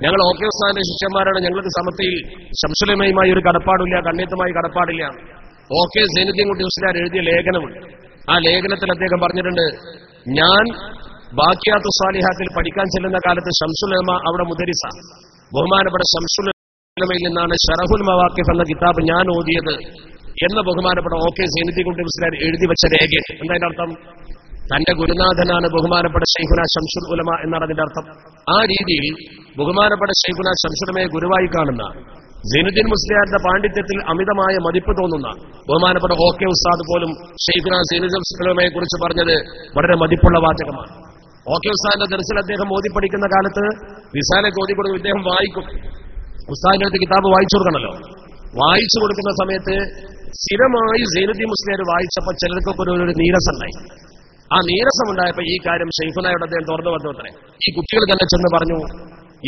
ഞങ്ങൾ ഓക്കെ ഉസ്താദിന്റെ ശിഷ്യന്മാരാണ്, ഞങ്ങൾക്ക് സമത്വയിൽ ശംസുലമയുമായി ഒരു കടപ്പാടില്ല, കണ്ണിയത്തുമായി കടപ്പാടില്ല. ഓക്കെ സൈനുദ്ദീൻ കുട്ടി മുസ്ലിയാർ എഴുതിയ ലേഖനമുണ്ട്. ആ ലേഖനത്തിൽ അദ്ദേഹം പറഞ്ഞിട്ടുണ്ട്, ഞാൻ ബാക്കിയാത്തു സാലിഹാത്തിൽ പഠിക്കാൻ ചെല്ലുന്ന കാലത്ത് ശംസുലമ അവിടെ മുദരിസ, ബഹുമാനപ്പെട്ട ശംസുലമയിൽ നിന്നാണ് ഷറഹുൽ മവാഖിഫ് എന്ന കിതാബ് ഞാൻ ഓതിയത് എന്ന് ബഹുമാനപ്പെട്ട ഓക്കെ സൈനുദ്ദീൻ കുട്ടി മുസ്ലിയാർ എഴുതി വെച്ച രേഖ. എന്താ അർത്ഥം? തന്റെ ഗുരുനാഥനാണ് ബഹുമാനപ്പെട്ട ശൈഖുന ശംസുൽ ഉലമ എന്നാണ് അതിന്റെ അർത്ഥം. ആ രീതിയിൽ ബഹുമാനപ്പെട്ട ശൈഖുന ശംസുലമയെ ഗുരുവായി കാണുന്ന, സൈനുദ്ദീൻ മുസ്ലിയാരുടെ പാണ്ഡിത്യത്തിൽ അമിതമായ മതിപ്പ് തോന്നുന്ന ബഹുമാനപ്പെട്ട ഓക്കെ ഉസ്താദ് പോലും ശൈഖുന സൈനുദ്ദീൻ മുസ്ലിമയെ കുറിച്ച് പറഞ്ഞത് വളരെ മതിപ്പുള്ള വാചകമാണ്. ഓക്കെ ഉസ്താദിന്റെ ദർസിൽ അദ്ദേഹം ഓതി പഠിക്കുന്ന കാലത്ത് റിസാലയൊക്കെ ഓതി കൊടുക്കും, ഇദ്ദേഹം വായിക്കും. ഉസ്താദിന്റെ അടുത്ത് കിതാബ് വായിച്ചു കൊടുക്കണമല്ലോ. വായിച്ചു കൊടുക്കുന്ന സമയത്ത് സ്ഥിരമായി സൈനുദ്ദീൻ മുസ്ലിയാർ വായിച്ചപ്പോൾ ചിലർക്കൊക്കെ ഒരു നീരസമുണ്ടായി. ആ നീരസമുണ്ടായപ്പോൾ ഈ കാര്യം ശൈഖുനായോട് അദ്ദേഹം തുറന്നു വന്നത്രേ. ഈ കുട്ടികൾ തന്നെ ചെന്ന് പറഞ്ഞു,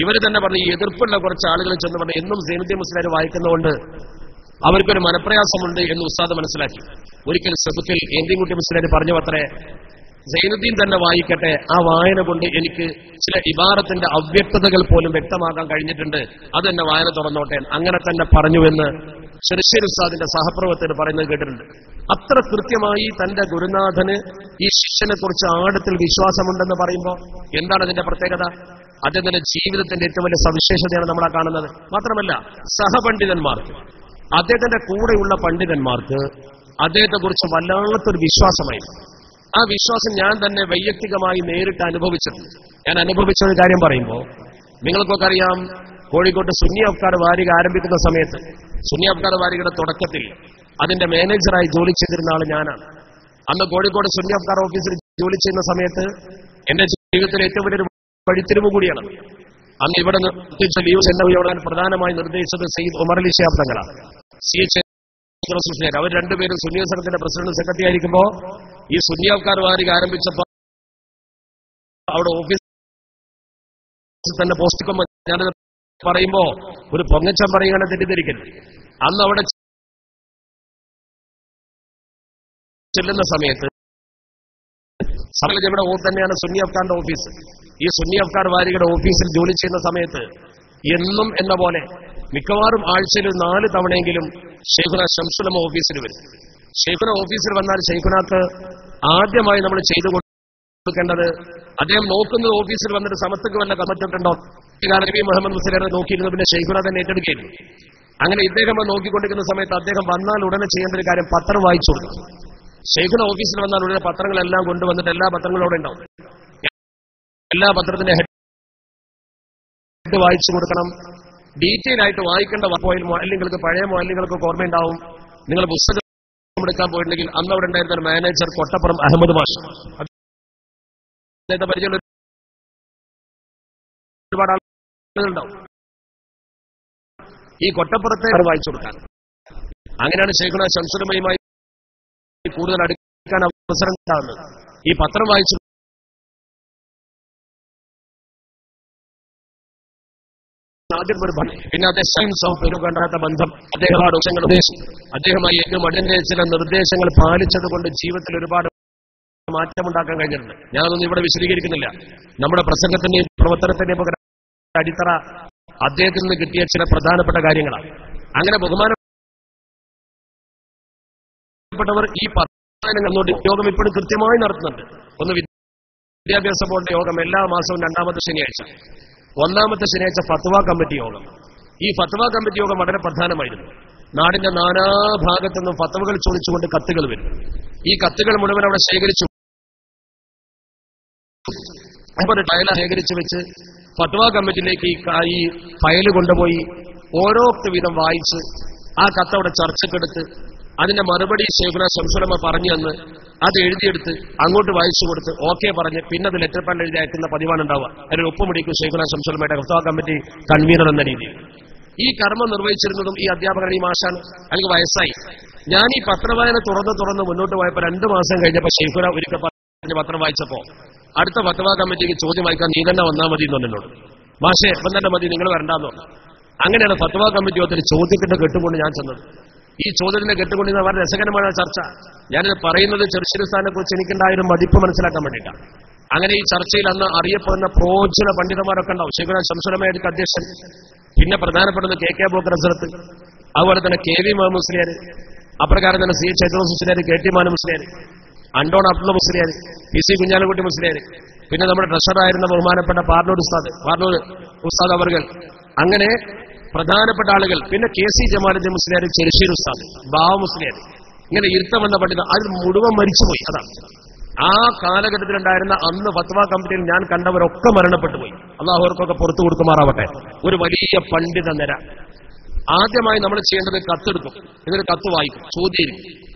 ഇവർ തന്നെ പറഞ്ഞു, ഈ എതിർപ്പുള്ള കുറച്ച് ആളുകൾ ചെന്ന് പറഞ്ഞു, എന്നും സൈനുദ്ദീൻ മുസ്ലിയാർ വായിക്കുന്നതുകൊണ്ട് അവർക്കൊരു മനപ്രയാസമുണ്ട് എന്ന് ഉസ്താദ് മനസ്സിലാക്കി. ഒരിക്കൽ സദുക്കിൽ ഏന്തിൻകുട്ടി മുസ്ലിയാർ പറഞ്ഞു അത്രേ, സൈനുദ്ദീൻ തന്നെ വായിക്കട്ടെ, ആ വായന കൊണ്ട് എനിക്ക് ചില ഇബാറത്തിന്റെ അവ്യക്തതകൾ പോലും വ്യക്തമാക്കാൻ കഴിഞ്ഞിട്ടുണ്ട്, അതെന്നെ വായന തുറന്നോട്ടെ. അങ്ങനെ തന്നെ പറഞ്ഞുവെന്ന് ചെറുശ്ശേരി ഉസ്താദിന്റെ സഹപ്രവർത്തകർ പറയുന്നത് കേട്ടിട്ടുണ്ട്. അത്ര കൃത്യമായി തന്റെ ഗുരുനാഥന് ഈ ശിഷ്യനെ കുറിച്ച് ആഴത്തിൽ വിശ്വാസമുണ്ടെന്ന് പറയുമ്പോൾ എന്താണ് അതിന്റെ പ്രത്യേകത? അദ്ദേഹത്തിന്റെ ജീവിതത്തിന്റെ ഏറ്റവും വലിയ സവിശേഷതയാണ് നമ്മളാ കാണുന്നത്. മാത്രമല്ല സഹപണ്ഡിതന്മാർക്ക്, അദ്ദേഹത്തിന്റെ കൂടെയുള്ള പണ്ഡിതന്മാർക്ക് അദ്ദേഹത്തെക്കുറിച്ച് വല്ലാത്തൊരു വിശ്വാസമായിരുന്നു. ആ വിശ്വാസം ഞാൻ തന്നെ വൈയക്തികമായി നേരിട്ട് അനുഭവിച്ചിട്ടുണ്ട്. ഞാൻ അനുഭവിച്ച ഒരു കാര്യം പറയുമ്പോൾ നിങ്ങൾക്കൊക്കെ അറിയാം, കോഴിക്കോട്ട് സുന്നി അഫ്കാർ വാരിക ആരംഭിക്കുന്ന സമയത്ത് സുന്നി അഫ്കാർ വാരികയുടെ തുടക്കത്തിൽ അതിന്റെ മാനേജറായി ജോലി ചെയ്തിരുന്ന ആൾ ഞാനാണ്. അന്ന് കോഴിക്കോട് സുന്നി അഫ്കാർ ഓഫീസിൽ ജോലി ചെയ്യുന്ന സമയത്ത് എന്റെ ജീവിതത്തിൽ ഏറ്റവും വലിയൊരു വഴിത്തിരിവ് കൂടിയാണ്. അന്ന് ഇവിടെ നിർദ്ദേശിച്ച ലീവ് എന്നെ പ്രധാനമായി നിർദ്ദേശിച്ചത് സയ്യിദ് ഉമർ അലി ശിഹാബ് തങ്ങളാണ്. അവർ രണ്ടുപേരും സുന്നി സംഘത്തിന്റെ പ്രസിഡന്റ് സെക്രട്ടറി ആയിരിക്കുമ്പോ ഈ സുന്നി അഫ്കാർ വാരിക ആരംഭിച്ചപ്പോ അവിടെ ഓഫീസിൽ തന്നെ പോസ്റ്റിക്കുമ്പോ ഞാനത് പറയുമ്പോ ഒരു പൊങ്ങച്ചം പറയുകയാണ്, തെറ്റിദ്ധരിക്കരുത്. അന്ന് അവിടെ ചെല്ലുന്ന സമയത്ത് ഇവിടെ തന്നെയാണ് സുന്നി അഫ്കാറിന്റെ ഓഫീസ്. ഈ സുന്നി അഫ്കാർ വാരികയുടെ ഓഫീസിൽ ജോലി ചെയ്യുന്ന സമയത്ത് എന്നും എന്ന പോലെ മിക്കവാറും ആഴ്ചയിൽ 4 തവണയെങ്കിലും ശൈഖുന ശംസുലമ ഓഫീസിൽ വരും. ശൈഖുന ഓഫീസിൽ വന്നാൽ ശൈഖുനാക്ക് ആദ്യമായി നമ്മൾ ചെയ്തു കൊടുക്കേണ്ടത്, അദ്ദേഹം നോക്കുന്നത് ഓഫീസിൽ വന്നിട്ട് സമത്വക്ക് വല്ല കമ്മിറ്റുണ്ടോ. നബി മുഹമ്മദ് മുസ്ലിയാരെ നോക്കിയിരുന്നു, പിന്നെ ശൈഖുന തന്നെ ഏറ്റെടുക്കുകയായിരുന്നു. അങ്ങനെ ഇദ്ദേഹം നോക്കിക്കൊണ്ടിരിക്കുന്ന സമയത്ത് അദ്ദേഹം വന്നാൽ ഉടനെ ചെയ്യേണ്ട ഒരു കാര്യം പത്രം വായിച്ചു കൊടുക്കും. ഷെയ്ഖിന്റെ ഓഫീസിൽ വന്നാൽ ഉടനെ പത്രങ്ങളെല്ലാം കൊണ്ടുവന്നിട്ട് എല്ലാ പത്രങ്ങളും അവിടെ ഉണ്ടാവും. എല്ലാ പത്രത്തിന്റെ ഹെഡ് വായിച്ചു കൊടുക്കണം. ഡീറ്റെയിൽ ആയിട്ട് വായിക്കേണ്ട മുഅല്ലിങ്ങൾക്ക്, പഴയ മുഅല്ലിങ്ങൾക്ക് ഓർമ്മയുണ്ടാവും. നിങ്ങൾ പുസ്തകം എടുക്കാൻ പോയിട്ടുണ്ടെങ്കിൽ അന്ന് അവിടെ ഉണ്ടായിരുന്ന ഒരു മാനേജർ കൊട്ടപ്പുറം അഹമ്മദ് മാഷ്, അദ്ദേഹത്തെ പരിചയമുള്ള ഒരുപാട് ആളുകളുണ്ടാവും. ഈ കൊട്ടപ്പുറത്തെ വായിച്ചു കൊടുക്കാൻ. അങ്ങനെയാണ് ശൈഖുനാ ശംസുലുമയുമായി കൂടുതൽ അടുക്കാൻ അവസരം ഉണ്ടാകുന്നത്. ഈ പത്രം വായിച്ചു ആദ്യം ഒരു പിന്നെ അദ്ദേഹം കണ്ടാത്ത ബന്ധം, അദ്ദേഹമായി ഏറ്റവും അടുത്ത ചില നിർദ്ദേശങ്ങൾ പാലിച്ചത് കൊണ്ട് ജീവിതത്തിൽ ഒരുപാട് മാറ്റമുണ്ടാക്കാൻ കഴിഞ്ഞിട്ടുണ്ട്. ഞാനതൊന്നും ഇവിടെ വിശദീകരിക്കുന്നില്ല. നമ്മുടെ പ്രസംഗത്തിന്റെയും പ്രവർത്തനത്തിന്റെയും അടിത്തറ അദ്ദേഹത്തിൽ നിന്ന് കിട്ടിയ ചില പ്രധാനപ്പെട്ട കാര്യങ്ങളാണ്. അങ്ങനെ ബഹുമാനപ്പെട്ടവർ ഈ പത്രങ്ങൾ യോഗം ഇപ്പോഴും കൃത്യമായി നടത്തുന്നുണ്ട്. ഒന്ന് വിദ്യാഭ്യാസ ബോർഡിന്റെ യോഗം എല്ലാ മാസവും 2ാമത്തെ ശനിയാഴ്ച, 1ാമത്തെ ശനിയാഴ്ച ഫത്വ കമ്മിറ്റി യോഗം. ഈ ഫത്വ കമ്മിറ്റി യോഗം വളരെ പ്രധാനമായിരുന്നു. നാടിന്റെ നാനാഭാഗത്തു നിന്നും ഫത്വകൾ ചോദിച്ചുകൊണ്ട് കത്തുകൾ വരും. ഈ കത്തുകൾ മുഴുവൻ അവിടെ ശേഖരിച്ചു, ഫയൽ ശേഖരിച്ചു വെച്ച് ഫത്വ കമ്മിറ്റിയിലേക്ക് ഈ ഫയൽ കൊണ്ടുപോയി ഓരോ വീതം വായിച്ച് ആ കത്ത് അവിടെ ചർച്ചക്കെടുത്ത് അതിന്റെ മറുപടി ശൈഖുനാ ശംസുലമ പറഞ്ഞു തന്ന് അത് എഴുതിയെടുത്ത് അങ്ങോട്ട് വായിച്ചു കൊടുത്ത് ഓക്കെ പറഞ്ഞ് പിന്നെ അത് ലെറ്റർ പാഡിൽ എഴുതി അയക്കുന്ന പതിവാണ് ഉണ്ടാവുക. അതിന് ഒപ്പുമുടിക്കും ശൈഖുനാ ശംസുലമയുടെ ഫത്വ കമ്മിറ്റി കൺവീനർ എന്ന രീതിയിൽ. ഈ കർമ്മം നിർവഹിച്ചിരുന്നതും ഈ അധ്യാപകൻ ഈ മാഷാണ്. അല്ലെങ്കിൽ വയസ്സായി. ഞാൻ ഈ പത്രവായന തുറന്ന് മുന്നോട്ട് പോയപ്പോൾ 2 മാസം കഴിഞ്ഞപ്പോൾ ശൈഖുന ഒരിക്കൽ പറഞ്ഞ് പത്രം വായിച്ചപ്പോ അടുത്ത ഫത്വ കമ്മിറ്റിക്ക് ചോദ്യം വായിക്കാൻ നീ തന്നെ വന്നാൽ മതി എന്നോട്. മാഷെ ഇപ്പം തന്നെ മതി, നിങ്ങൾ വരണ്ടാന്നോ. അങ്ങനെയാണ് ഫത്വ കമ്മിറ്റി യോഗത്തിന് ചോദ്യത്തിന്റെ കെട്ടുകൊണ്ട് ഞാൻ ചെന്നത്. ഈ ചോദ്യത്തിന്റെ കെട്ടുകൊണ്ട് വളരെ രസകരമായ ചർച്ച. ഞാനിത് പറയുന്നത് ചെറുശ്ശേരി സ്ഥാനെ കുറിച്ച് എനിക്കുണ്ടായൊരു മതിപ്പ് മനസ്സിലാക്കാൻ വേണ്ടിയിട്ടാണ്. അങ്ങനെ ഈ ചർച്ചയിൽ അന്ന് അറിയപ്പെടുന്ന പ്രോജ്വല പണ്ഡിതന്മാരൊക്കെ ഉണ്ടാവും. ശൈഖുനാ ശംസുലമയുടെ അധ്യക്ഷൻ, പിന്നെ പ്രധാനപ്പെടുന്നത് കെ അബൂബക്കർ ഹസ്രത്ത്, അതുപോലെ തന്നെ KV മുഹമ്മദ് മുസ്ലിയാർ, അപ്രകാരം തന്നെ CH Chaitanya Musliyar, KT Manu Musliyar, അണ്ടോൺ Abdulla Musliyar, PC Kunhalikutty Musliyar, പിന്നെ നമ്മുടെ ട്രഷറായിരുന്ന ബഹുമാനപ്പെട്ട പാർനൂർ ഉസ്താദ് അവർകൾ, അങ്ങനെ പ്രധാനപ്പെട്ട ആളുകൾ, പിന്നെ KC ജമാലുദ്ദീൻ മുസ്ലിയാർ, ചെറുശ്ശേരി ഉസ്താദ്, ബാവ മുസ്ലിയാർ, ഇങ്ങനെ ഇരുത്തമെന്ന പണ്ഡിതൻ അത് മുഴുവൻ മരിച്ചുപോയി. അതാണ് ആ കാലഘട്ടത്തിലുണ്ടായിരുന്ന അന്ന് ഫത്വ കമ്മിറ്റിയിൽ ഞാൻ കണ്ടവരൊക്കെ മരണപ്പെട്ടു പോയി. അള്ളാഹു അവർക്കൊക്കെ പുറത്തു കൊടുക്കുമാറാവട്ടെ. ഒരു വലിയ പണ്ഡിത നിര. ആദ്യമായി നമ്മൾ ചെയ്യേണ്ടത് കത്തെടുക്കും, എന്നിട്ട് കത്ത് വായിക്കും, ചോദ്യം.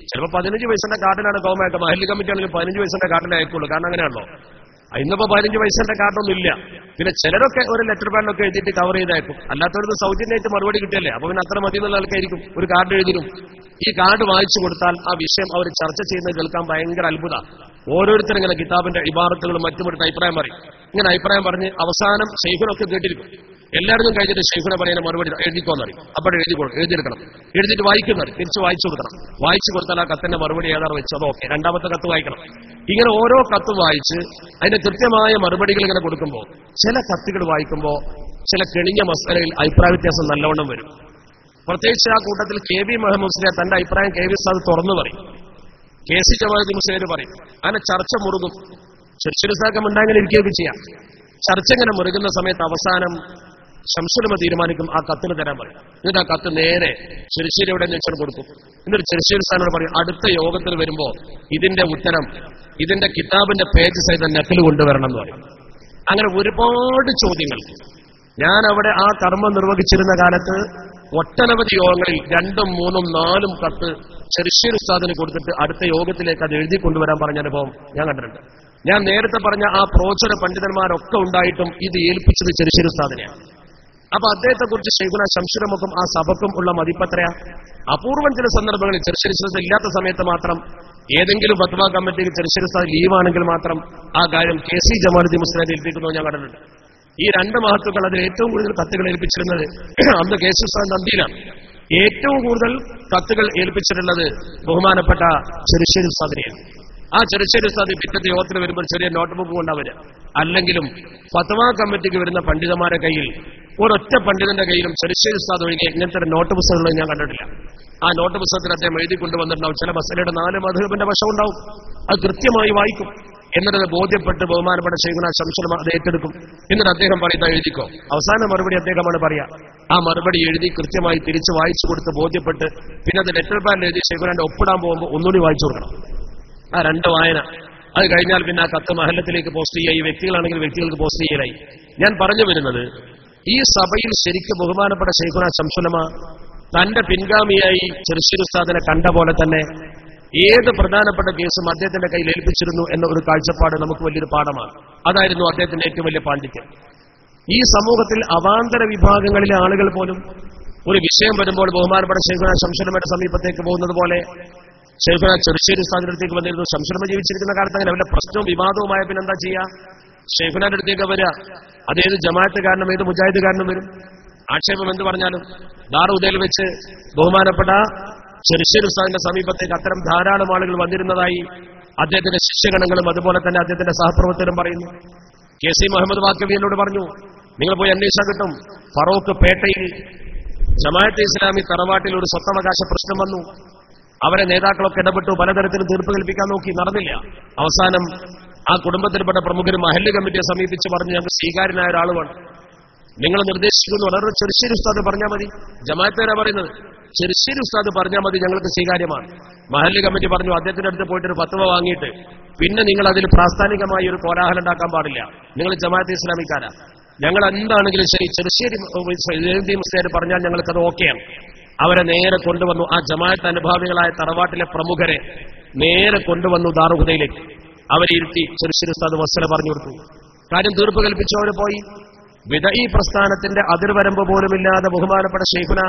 ചിലപ്പോൾ 15 വയസ്സിന്റെ കാർഡിനാണ് ഗവൺമെന്റ്, മഹല്ല് കമ്മിറ്റി ആണെങ്കിൽ 15 വയസ്സിന്റെ കാർഡിനെ അയക്കുള്ളൂ. കാരണം അങ്ങനെയാണല്ലോ. ഇന്നിപ്പോ 15 വയസ്സിന്റെ കാർഡൊന്നും ഇല്ല. പിന്നെ ചിലരൊക്കെ ഒരു ലെറ്റർ പാഡിലൊക്കെ എഴുതിയിട്ട് കവർ ചെയ്തയക്കും. അല്ലാത്തവർക്ക് സൗജന്യമായിട്ട് മറുപടി കിട്ടിയല്ലേ, അപ്പൊ പിന്നെ അത്ര മതി എന്നുള്ള ആൾക്കായിരിക്കും ഒരു കാർഡ് എഴുതിരും. ഈ കാർഡ് വായിച്ചു കൊടുത്താൽ ആ വിഷയം അവർ ചർച്ച ചെയ്യുന്നത് കേൾക്കാൻ ഭയങ്കര അത്ഭുത. ഓരോരുത്തരും ഇങ്ങനെ കിതാബിന്റെ ഇബാറത്തുകളും മറ്റും അഭിപ്രായം പറയും. ഇങ്ങനെ അഭിപ്രായം പറഞ്ഞ് അവസാനം ശൈഖുനൊക്കെ കേട്ടിരിക്കും. എല്ലാവരും കഴിഞ്ഞിട്ട് ശൈഖുന പറയുന്ന മറുപടി എഴുതിക്കോന്നറിയും. അപ്പോൾ എഴുതിയെടുക്കണം, എഴുതിയിട്ട് വായിക്കുന്നറിയും, തിരിച്ച് വായിച്ചു കൊടുക്കണം. വായിച്ചു കൊടുത്താൽ ആ കത്തിന്റെ മറുപടി ഏതാറ് വെച്ചത് ഓക്കെ, 2ാമത്തെ കത്ത് വായിക്കണം. ഇങ്ങനെ ഓരോ കത്ത് വായിച്ച് അതിന്റെ കൃത്യമായ മറുപടികൾ ഇങ്ങനെ കൊടുക്കുമ്പോൾ ചില കത്തുകൾ വായിക്കുമ്പോൾ ചില കെണിഞ്ഞ മസലയിൽ അഭിപ്രായ വ്യത്യാസം നല്ലവണ്ണം വരും. പ്രത്യേകിച്ച് ആ കൂട്ടത്തിൽ KV മുഹമ്മദ് മുസ്ലിയാർ തന്റെ അഭിപ്രായം KV ഉസ്താദ് തുറന്നു പറയും, KC ജമാലുദ്ദീൻ മുസ്ലിയാർ പറയും. അങ്ങനെ ചർച്ച മുറുകും. ചെറുശ്ശേരിസാക്കം ഉണ്ടാങ്ങനെ ഇരിക്കുകയൊക്കെ ചെയ്യാം. ചർച്ച ഇങ്ങനെ മുറുകുന്ന സമയത്ത് അവസാനം ശംസുലമ തീരുമാനിക്കും ആ കത്തിന് തരാൻ പറയും. എന്നിട്ട് ആ കത്ത് നേരെ ചെറുശ്ശേരിയുടെ നെച്ചർ കൊടുക്കും. എന്നിട്ട് ചെറുശ്ശേരി സ്ഥാനോട് പറയും അടുത്ത യോഗത്തിൽ വരുമ്പോ ഇതിന്റെ ഉത്തരം ഇതിന്റെ കിതാബിന്റെ പേജ് സഹിതം നക്കല് കൊണ്ടുവരണം എന്ന് പറയും. അങ്ങനെ ഒരുപാട് ചോദ്യങ്ങൾ. ഞാൻ അവിടെ ആ കർമ്മം നിർവഹിച്ചിരുന്ന കാലത്ത് ഒട്ടനവധി യോഗങ്ങളിൽ 2ഉം 3ഉം 4ഉം കത്ത് ചെറുശ്ശേരി ഉസ്താദിന് കൊടുത്തിട്ട് അടുത്ത യോഗത്തിലേക്ക് അത് എഴുതി കൊണ്ടുവരാൻ പറഞ്ഞ അനുഭവം ഞാൻ കണ്ടിട്ടുണ്ട്. ഞാൻ നേരത്തെ പറഞ്ഞ ആ പ്രോചന പണ്ഡിതന്മാരൊക്കെ ഉണ്ടായിട്ടും ഇത് ഏൽപ്പിച്ചത് ചെറുശ്ശേരി ഉസ്താദിനെയാണ്. അപ്പൊ അദ്ദേഹത്തെക്കുറിച്ച് ശൈഖുനാ ശംസുലമക്കും ആ സഭക്കും ഉള്ള മതിപ്പത്രയാ. അപൂർവം ചില സന്ദർഭങ്ങളിൽ ചെറുശ്ശേരി ഉസ്താദ് ഇല്ലാത്ത സമയത്ത് മാത്രം ഏതെങ്കിലും ഫത്വ കമ്മിറ്റിക്ക് ചെറുശ്ശേരി ഉസ്താദ് ലീവാണെങ്കിൽ മാത്രം ആ കാര്യം KC ജമാലുദ്ദീൻ മുസ്ലിയാർ ഏൽപ്പിക്കുന്നത് ഞാൻ കണ്ടിട്ടുണ്ട്. ഈ 2 മഹത്തുക്കൾ അതിൽ ഏറ്റവും കൂടുതൽ കത്തുകൾ ഏൽപ്പിച്ചിരുന്നത് അന്ന് KC ഉസ്താദ് നന്ദിയിലാണ്. ഏറ്റവും കൂടുതൽ കത്തുകൾ ഏൽപ്പിച്ചിട്ടുള്ളത് ബഹുമാനപ്പെട്ട ചെറുശ്ശേരി ഉസ്താദിനെയാണ്. ആ ചെറുശ്ശേരി ഉസ്താദ് പിറ്റത്തെ യോഗത്തിന് വരുമ്പോൾ ചെറിയ നോട്ട്ബുക്ക് കൊണ്ടവര് അല്ലെങ്കിലും ഫത്വ കമ്മിറ്റിക്ക് വരുന്ന പണ്ഡിതന്മാരുടെ കയ്യിൽ ഒരൊറ്റ പണ്ഡിതന്റെ കയ്യിലും ചെറുശ്ശേരി ഉസ്താദ് ഒഴികെ ഇങ്ങനത്തെ ഒരു നോട്ട് പുസ്തകങ്ങൾ ഞാൻ കണ്ടിട്ടില്ല. ആ നോട്ട് പുസ്തകത്തിൽ അദ്ദേഹം എഴുതി കൊണ്ടുവന്നിട്ടുണ്ടാവും. ചില മസലയുടെ 4 മദ്ഹബിന്റെ വശം ഉണ്ടാവും. അത് കൃത്യമായി വായിക്കും. എന്നിട്ട് ബോധ്യപ്പെട്ട് ബഹുമാനപ്പെട്ട ശൈഖുനാ ശംസുലമ അത് ഏറ്റെടുക്കും. എന്നിട്ട് അദ്ദേഹം പറയുന്നത് എഴുതിക്കോ. അവസാന മറുപടി അദ്ദേഹമാണ് പറയാ. ആ മറുപടി എഴുതി കൃത്യമായി തിരിച്ച് വായിച്ചു കൊടുത്ത് ബോധ്യപ്പെട്ട് പിന്നെ അത് ലെറ്റർ പാഡിൽ എഴുതി ശൈഖുനാന്റെ ഒപ്പിടാൻ പോകുമ്പോൾ ഒന്നുകൂടി വായിച്ചു കൊടുക്കണം. ആ 2 വായന. അത് കഴിഞ്ഞാൽ പിന്നെ ആ കത്ത് മഹല്ലത്തിലേക്ക് പോസ്റ്റ് ചെയ്യുക, ഈ വ്യക്തികളാണെങ്കിൽ വ്യക്തികൾക്ക് പോസ്റ്റ് ചെയ്യലായി. ഞാൻ പറഞ്ഞു വരുന്നത്, ഈ സഭയിൽ ശരിക്കും ബഹുമാനപ്പെട്ട ശൈഖുനാ ശംസുലമ തന്റെ പിൻഗാമിയായി ചെറുശ്ശേരി ഉസ്താദിനെ കണ്ട പോലെ തന്നെ ഏത് പ്രധാനപ്പെട്ട കേസും അദ്ദേഹത്തിന്റെ കയ്യിൽ ഏൽപ്പിച്ചിരുന്നു എന്ന ഒരു കാഴ്ചപ്പാട് നമുക്ക് വലിയൊരു പാഠമാണ്. അതായിരുന്നു അദ്ദേഹത്തിന്റെ ഏറ്റവും വലിയ പാണ്ഡിത്യം. ഈ സമൂഹത്തിൽ അവാന്തര വിഭാഗങ്ങളിലെ ആളുകൾ പോലും ഒരു വിഷയം വരുമ്പോൾ ബഹുമാനപ്പെട്ട ശൈഖുനാ ശംസുലമയുടെ സമീപത്തേക്ക് പോകുന്നത് പോലെ ശൈഖുനാ ചെറുശ്ശേരി ഉസ്താദിന്റെ അടുത്തേക്ക് വന്നിരുന്നു. ശംസുലമ ജീവിച്ചിരിക്കുന്ന കാലത്ത് അങ്ങനെ വല്ല പ്രശ്നവും വിവാദവുമായ പിന്നെന്താ ചെയ്യുക? ശൈഖുനാന്റെ അടുത്തേക്ക് വരിക. അതേത് ജമാഅത്തുകാരനും ഏത് മുജാഹിദുകാരനും വരും. ആക്ഷേപം എന്ത് പറഞ്ഞാലും ദാറുദയിൽ വെച്ച് ബഹുമാനപ്പെട്ട ചെറുശ്ശേരി ഉസ്താദിന്റെ സമീപത്തേക്ക് അത്തരം ധാരാളം ആളുകൾ വന്നിരുന്നതായി അദ്ദേഹത്തിന്റെ ശിഷ്യഗണങ്ങളും അതുപോലെ തന്നെ അദ്ദേഹത്തിന്റെ സഹപ്രവർത്തകരും പറയുന്നു. KC മുഹമ്മദ് വാക്കവി എന്നോട് പറഞ്ഞു, നിങ്ങൾ പോയി അന്വേഷിച്ചാൽ കിട്ടും, ഫറൂഖ് പേട്ടയിൽ ജമാഅത്തെ ഇസ്ലാമി തറവാട്ടിൽ ഒരു സ്വത്തവകാശ പ്രശ്നം വന്നു. അവരെ നേതാക്കളൊക്കെ ഇടപെട്ടു, പലതരത്തിലും തീർപ്പ് കൽപ്പിക്കാൻ നോക്കി, നടന്നില്ല. അവസാനം ആ കുടുംബത്തിൽപ്പെട്ട പ്രമുഖർ മഹല്ല് കമ്മിറ്റിയെ സമീപിച്ച് പറഞ്ഞു, ഞങ്ങൾ സ്വീകാര്യനായ ഒരാൾ വേണം, നിങ്ങൾ നിർദ്ദേശിക്കുന്നു. വളരെ ചെറുശ്ശേരി ഉസ്താദ് പറഞ്ഞാൽ മതി. ജമാഅത്തേരാ പറയുന്നത്, ചെറുശ്ശേരി ഉസ്താദ് പറഞ്ഞാൽ മതി, ഞങ്ങൾക്ക് സ്വീകാര്യമാണ്. മഹല്ല് കമ്മിറ്റി പറഞ്ഞു, അദ്ദേഹത്തിന്റെ അടുത്ത് പോയിട്ട് ഒരു ഫത്വ വാങ്ങിയിട്ട് പിന്നെ നിങ്ങൾ അതിൽ പ്രാസ്ഥാനികമായി ഒരു കോലാഹലം ഉണ്ടാക്കാൻ പാടില്ല, നിങ്ങൾ ജമാഅത്തെ ഇസ്ലാമിക്കാരാ, ഞങ്ങൾ എന്താണെങ്കിലും ശരി ചെറുശ്ശേരി മുസ്ലിയാർ പറഞ്ഞാൽ ഞങ്ങൾക്കത് ഓക്കെയാണ്. അവരെ നേരെ കൊണ്ടുവന്നു. ആ ജമാഅത്ത് അനുഭാവികളായ തറവാട്ടിലെ പ്രമുഖരെ നേരെ കൊണ്ടുവന്നു ദാറുഹുദയിലേക്ക്. അവരെ ഇരുത്തി ചെറുശ്ശേരി ഉസ്താദ് മസല പറഞ്ഞു കൊടുത്തു. കാര്യം തീർപ്പ് കൽപ്പിച്ചു. അവർ പോയി. വിദഈ പ്രസ്ഥാനത്തിന്റെ അതിർവരമ്പ് പോലുമില്ലാതെ ബഹുമാനപ്പെട്ട ശൈഖുന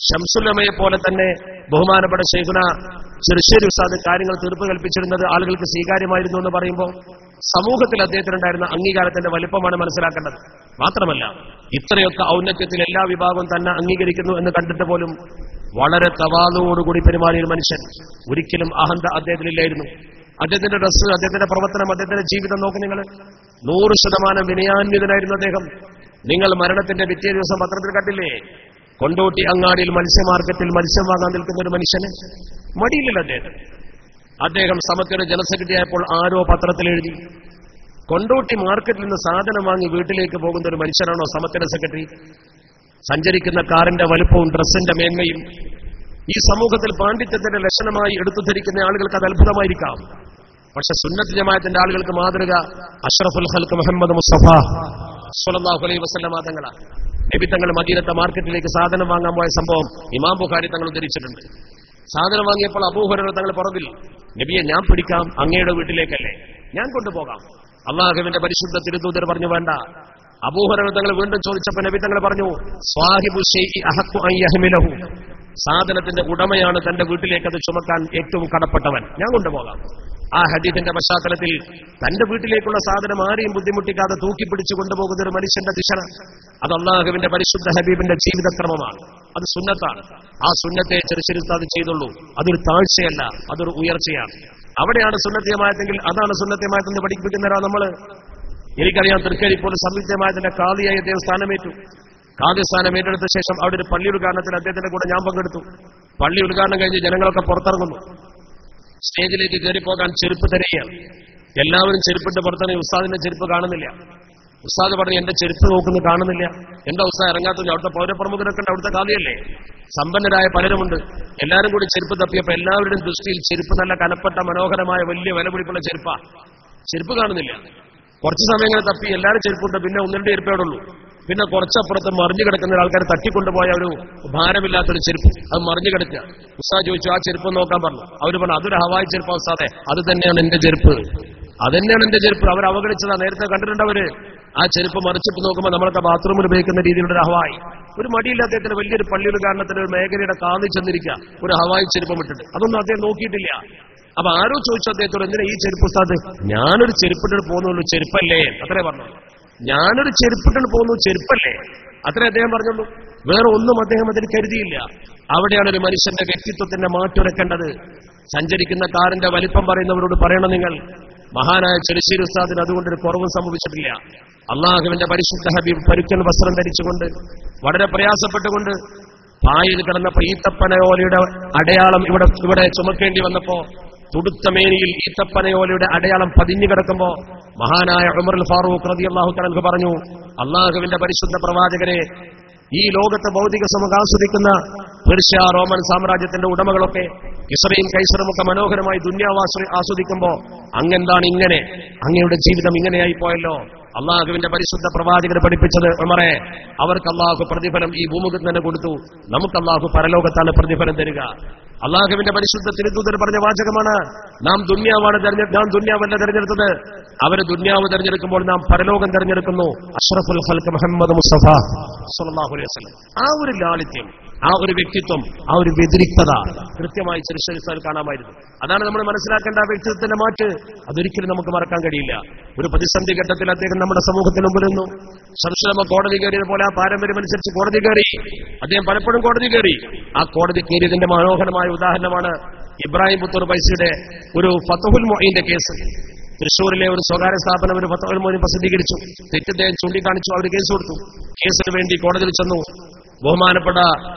ശംസുലമയെ പോലെ തന്നെ ബഹുമാനപ്പെട്ട ശൈഖുന ചെറുശ്ശേരി ഉസ്താദ് കാര്യങ്ങൾ തീർപ്പ് കൽപ്പിച്ചിരുന്നത് ആളുകൾക്ക് സ്വീകാര്യമായിരുന്നു എന്ന് പറയുമ്പോൾ സമൂഹത്തിൽ അദ്ദേഹത്തിനുണ്ടായിരുന്ന അംഗീകാരത്തിന്റെ വലിപ്പമാണ് മനസ്സിലാക്കേണ്ടത്. മാത്രമല്ല, ഇത്രയൊക്കെ ഔന്നത്യത്തിൽ എല്ലാ വിഭാഗവും തന്നെ അംഗീകരിക്കുന്നു എന്ന് കണ്ടിട്ട് പോലും വളരെ തവാദുവോടുകൂടി പെരുമാറിയ ഒരു മനുഷ്യൻ. ഒരിക്കലും അഹന്ത അദ്ദേഹത്തിലില്ലായിരുന്നു. അദ്ദേഹത്തിന്റെ ഡ്രസ്സ്, അദ്ദേഹത്തിന്റെ പ്രവർത്തനം, അദ്ദേഹത്തിന്റെ ജീവിതം നോക്കി നിങ്ങൾ. 100% വിനയാന്വിതനായിരുന്നു അദ്ദേഹം. നിങ്ങൾ മരണത്തിന്റെ പിറ്റേ ദിവസം പത്രത്തിൽ കണ്ടില്ലേ, കൊണ്ടോട്ടി അങ്ങാടിയിൽ മത്സ്യ മാർക്കറ്റിൽ മത്സ്യം വാങ്ങാൻ നിൽക്കുന്ന ഒരു മനുഷ്യന് മടിയില്ല അദ്ദേഹം സമത്വയുടെ ജനറൽ സെക്രട്ടറി ആയപ്പോൾ ആരോ പത്രത്തിൽ എഴുതി, കൊണ്ടോട്ടി മാർക്കറ്റിൽ നിന്ന് സാധനം വാങ്ങി വീട്ടിലേക്ക് പോകുന്ന ഒരു മനുഷ്യനാണോ സമത്വയുടെ സെക്രട്ടറി? സഞ്ചരിക്കുന്ന കാറിന്റെ വലുപ്പവും ഡ്രസ്സിന്റെ മേന്മയും ഈ സമൂഹത്തിൽ പാണ്ഡിത്യത്തിന്റെ ലക്ഷണമായി എടുത്തു ധരിക്കുന്ന ആളുകൾക്ക് അത് അത്ഭുതമായിരിക്കാം. പക്ഷെ സുന്നത്ത് ജമാഅത്തിന്റെ ആളുകൾക്ക് മാതൃക അഷ്റഫുൽ ഖൽഖ് മുഹമ്മദ് മുസ്തഫ സ്വല്ലല്ലാഹു അലൈഹി വസല്ലം തങ്ങളാണ്. നബി തങ്ങൾ മദീനത്തെ മാർക്കറ്റിലേക്ക് സാധനം വാങ്ങാൻ പോയ സംഭവം ഇമാം ബുഖാരി തങ്ങൾ ഉദ്ധരിച്ചിട്ടുണ്ട്. സാധനം വാങ്ങിയപ്പോൾ അബൂ ഹുറൈറ തങ്ങൾ പുറകിൽ, നബിയെ ഞാൻ പിടിക്കാം, അങ്ങയുടെ വീട്ടിലേക്കല്ലേ, ഞാൻ കൊണ്ടുപോകാം. അള്ളാഹുവിന്റെ പരിശുദ്ധ തിരുദൂതർ പറഞ്ഞു വേണ്ട. അബൂ ഹുറൈറ തങ്ങൾ വീണ്ടും ചോദിച്ചപ്പോൾ നബി തങ്ങൾ പറഞ്ഞു, സ്വാഹിബു ശൈഇ അഹഖു അൻ യഹ്മിലഹു, സാധനത്തിന്റെ ഉടമയാണ് തന്റെ വീട്ടിലേക്ക് അത് ചുമക്കാൻ ഏറ്റവും കടപ്പെട്ടവൻ, ഞാൻ കൊണ്ടുപോകാം. ആ ഹദീസിന്റെ പശ്ചാത്തലത്തിൽ തന്റെ വീട്ടിലേക്കുള്ള സാധനം ആരെയും ബുദ്ധിമുട്ടിക്കാതെ തൂക്കിപ്പിടിച്ചു കൊണ്ടുപോകുന്ന ഒരു മനുഷ്യന്റെ ദിശ, അത് അള്ളാഹുവിന്റെ പരിശുദ്ധ ഹബീബിന്റെ ജീവിതക്രമമാണ്, അത് സുന്നത്താണ്. ആ സുന്നത്തെ ചെറുശ്ശേരി ഉസ്താദ് ചെയ്തുള്ളൂ. അതൊരു താഴ്ചയല്ല, അതൊരു ഉയർച്ചയാണ്. അവിടെയാണ് സുന്നത്യമായതെങ്കിൽ അതാണ് സുന്നത്യമായതെന്ന് പഠിപ്പിക്കുന്നവരാ നമ്മള്. എനിക്കറിയാം, തൃക്കരിപ്പോൾ സംയുക്തമായതിന്റെ കാദിയായി അദ്ദേഹം സ്ഥാനമേറ്റു. കാദി സ്ഥാനം ഏറ്റെടുത്ത ശേഷം അവിടെ ഒരു പള്ളി ഉദ്ഘാടനത്തിൽ അദ്ദേഹത്തിന്റെ കൂടെ ഞാൻ പങ്കെടുത്തു. പള്ളി ഉദ്ഘാടനം കഴിഞ്ഞ് ജനങ്ങളൊക്കെ പുറത്തിറങ്ങുന്നു. സ്റ്റേജിലേക്ക് കയറിപ്പോകാൻ ചെരുപ്പ് തിരയാണ്. എല്ലാവരും ചെരുപ്പിന്റെ പുറത്തിറങ്ങി. ഉസ്താദിന്റെ ചെരുപ്പ് കാണുന്നില്ല. ഉസ്താദ് പറഞ്ഞു, എന്റെ ചെരുപ്പ് നോക്കുന്നു, കാണുന്നില്ല. എന്താ ഉസ്താദ് ഇറങ്ങാത്ത? അവിടുത്തെ പൗരപ്രമുഖരൊക്കെ ഉണ്ട്, അവിടുത്തെ കാദിയല്ലേ, സമ്പന്നരായ പലരുമുണ്ട്. എല്ലാവരും കൂടി ചെരുപ്പ് തപ്പിയപ്പോ എല്ലാവരുടെയും ദൃഷ്ടിയിൽ ചെരുപ്പ് നല്ല കനപ്പെട്ട മനോഹരമായ വലിയ വിലപിടിപ്പുള്ള ചെരുപ്പാ. ചെരുപ്പ് കാണുന്നില്ല. കുറച്ച് സമയങ്ങൾ തപ്പി എല്ലാവരും ചെരുപ്പുണ്ട്. പിന്നെ 1-2 ചെരുപ്പേ ഉള്ളൂ. പിന്നെ കുറച്ചപ്പുറത്ത് മറിഞ്ഞു കിടക്കുന്ന ആൾക്കാർ തട്ടിക്കൊണ്ടുപോയ ഒരു ഭാരമില്ലാത്തൊരു ചെരുപ്പ്, അത് മറിഞ്ഞു കിടക്കുക. ഉസ്താദ് ചോദിച്ചു, ആ ചെരുപ്പ് നോക്കാൻ പറഞ്ഞു. അവർ പറഞ്ഞു, അതൊരു ഹവായി ചെരുപ്പ് ഉസ്താദെ, അത് തന്നെയാണ് എന്റെ ചെരുപ്പ്, അതന്നെയാണ് എന്റെ ചെരുപ്പ്. അവർ അവഗണിച്ചതാ. നേരത്തെ കണ്ടിട്ടുണ്ടവര്. ആ ചെരുപ്പ് മറിച്ചിട്ട് നോക്കുമ്പോൾ നമ്മളൊക്കെ ബാത്റൂമിൽ ഉപയോഗിക്കുന്ന രീതിയിലുള്ള ഒരു ഹവായി. ഒരു മടിയില്ല അദ്ദേഹത്തിന്. വലിയൊരു പള്ളി ഉദ്ഘാടനത്തിന് ഒരു മേഖലയുടെ കാന്തി ചെന്നിരിക്കുക, ഒരു ഹവായി ചെരുപ്പം ഇട്ടിട്ട്. അതൊന്നും അദ്ദേഹം നോക്കിയിട്ടില്ല. അപ്പൊ ആരോ ചോദിച്ചു അദ്ദേഹത്തോട്, എന്തിനാ ഈ ചെരുപ്പ് ഉസ്താദ്? ഞാനൊരു ചെരുപ്പിട്ട് പോകുന്നുള്ളൂ, ചെരുപ്പല്ലേ, അത്രേ പറഞ്ഞു. ഞാനൊരു ചെരുപ്പിട്ട് പോകുന്നു, ചെരുപ്പല്ലേ, അത്രേ അദ്ദേഹം പറഞ്ഞുള്ളൂ. വേറെ ഒന്നും അദ്ദേഹം അതിൽ കരുതിയില്ല. അവിടെയാണ് ഒരു മനുഷ്യന്റെ വ്യക്തിത്വത്തിന്റെ മാറ്റുരക്കേണ്ടത്. സഞ്ചരിക്കുന്ന കാറിന്റെ വലിപ്പം പറയുന്നവരോട് പറയണം, നിങ്ങൾ മഹാനായ ചെറുശ്ശേരി ഉസ്താദിന് അതുകൊണ്ടൊരു കുറവും സംഭവിച്ചിട്ടില്ല. അള്ളാഹുവിന്റെ പരിശുദ്ധ ഹബീബ് പരുക്കൻ വസ്ത്രം ധരിച്ചുകൊണ്ട് വളരെ പ്രയാസപ്പെട്ടുകൊണ്ട് പായിൽ കിടന്നപ്പോ ഈത്തപ്പനയോലയുടെ അടയാളം ഇവിടെ ചുമക്കേണ്ടി വന്നപ്പോ തുടുത്ത മേനിയിൽ ഈത്തപ്പനയോലയുടെ അടയാളം പതിഞ്ഞു കിടക്കുമ്പോ മഹാനായ ഉമറുൽ ഫാറൂഖ് റളിയല്ലാഹു തആല പറഞ്ഞു, അള്ളാഹുവിന്റെ പരിശുദ്ധ പ്രവാചകരെ, ഈ ലോകത്തെ ഭൗതിക സുഖം ആസ്വദിക്കുന്ന പേർഷ്യ റോമൻ സാമ്രാജ്യത്തിന്റെ ഉടമകളൊക്കെ ഇസ്രയും കൈസറുമൊക്കെ മനോഹരമായി ദുന്യാവ് ആസ്വദിക്കുമ്പോ അങ്ങെന്താണ് ഇങ്ങനെ, അങ്ങയുടെ ജീവിതം ഇങ്ങനെയായി പോയല്ലോ. അള്ളാഹുവിന്റെ പരിശുദ്ധ പ്രവാചകർ പഠിപ്പിച്ചത് ഉമറേ, അവർക്ക് അള്ളാഹു പ്രതിഫലം ഈ ഭൂമുഖത്ത് തന്നെ കൊടുത്തു, നമുക്ക് അള്ളാഹു പരലോകത്താണ് പ്രതിഫലം തരിക. അള്ളാഹുവിന്റെ പരിശുദ്ധ തിരുദൂതർ പറഞ്ഞ വാചകമാണ്, നാം ദുന്യാവല്ല തെരഞ്ഞെടുത്തത്, അവര് ദുന്യാവ് തെരഞ്ഞെടുക്കുമ്പോൾ നാം പരലോകം തെരഞ്ഞെടുക്കുന്നു. അഷ്റഫുൽ ഖൽഖ് മുഹമ്മദ് മുസ്തഫ സ്വല്ലല്ലാഹു അലൈഹി വസല്ലം. ആ ഒരു ലാളിത്യം, ആ ഒരു വ്യക്തിത്വം, ആ ഒരു വ്യതിരിക്തത കൃത്യമായി ചെറുശ്ശേരിസ്ഥാനിൽ കാണാമായിരുന്നു. അതാണ് നമ്മൾ മനസ്സിലാക്കേണ്ട ആ വ്യക്തിത്വത്തിന്റെ മാറ്റ്. അതൊരിക്കലും നമുക്ക് മറക്കാൻ കഴിയില്ല. ഒരു പ്രതിസന്ധി ഘട്ടത്തിൽ അദ്ദേഹം നമ്മുടെ സമൂഹത്തിന് മുമ്പിൽ നിന്നു. ശംസുലമ കോടതി കയറിയത് പോലെ ആ പാരമ്പര്യമനുസരിച്ച് കോടതി കയറി. അദ്ദേഹം പലപ്പോഴും കോടതി കയറി. ആ കോടതി കയറിയതിന്റെ മനോഹരമായ ഉദാഹരണമാണ് ഇബ്രാഹിം പുത്തൂർ പൈസയുടെ ഒരു ഫതഹുൽ മുഈന്റെ കേസ്. തൃശ്ശൂരിലെ ഒരു സ്വകാര്യ സ്ഥാപനം ഒരു ഫതഹുൽ മുഈൻ പ്രസിദ്ധീകരിച്ചു. തെറ്റിദ്ദേഹം ചൂണ്ടിക്കാണിച്ചു. അവർ കേസ് കൊടുത്തു. കേസിന് വേണ്ടി കോടതിയിൽ ചെന്നു. ബഹുമാനപ്പെട്ട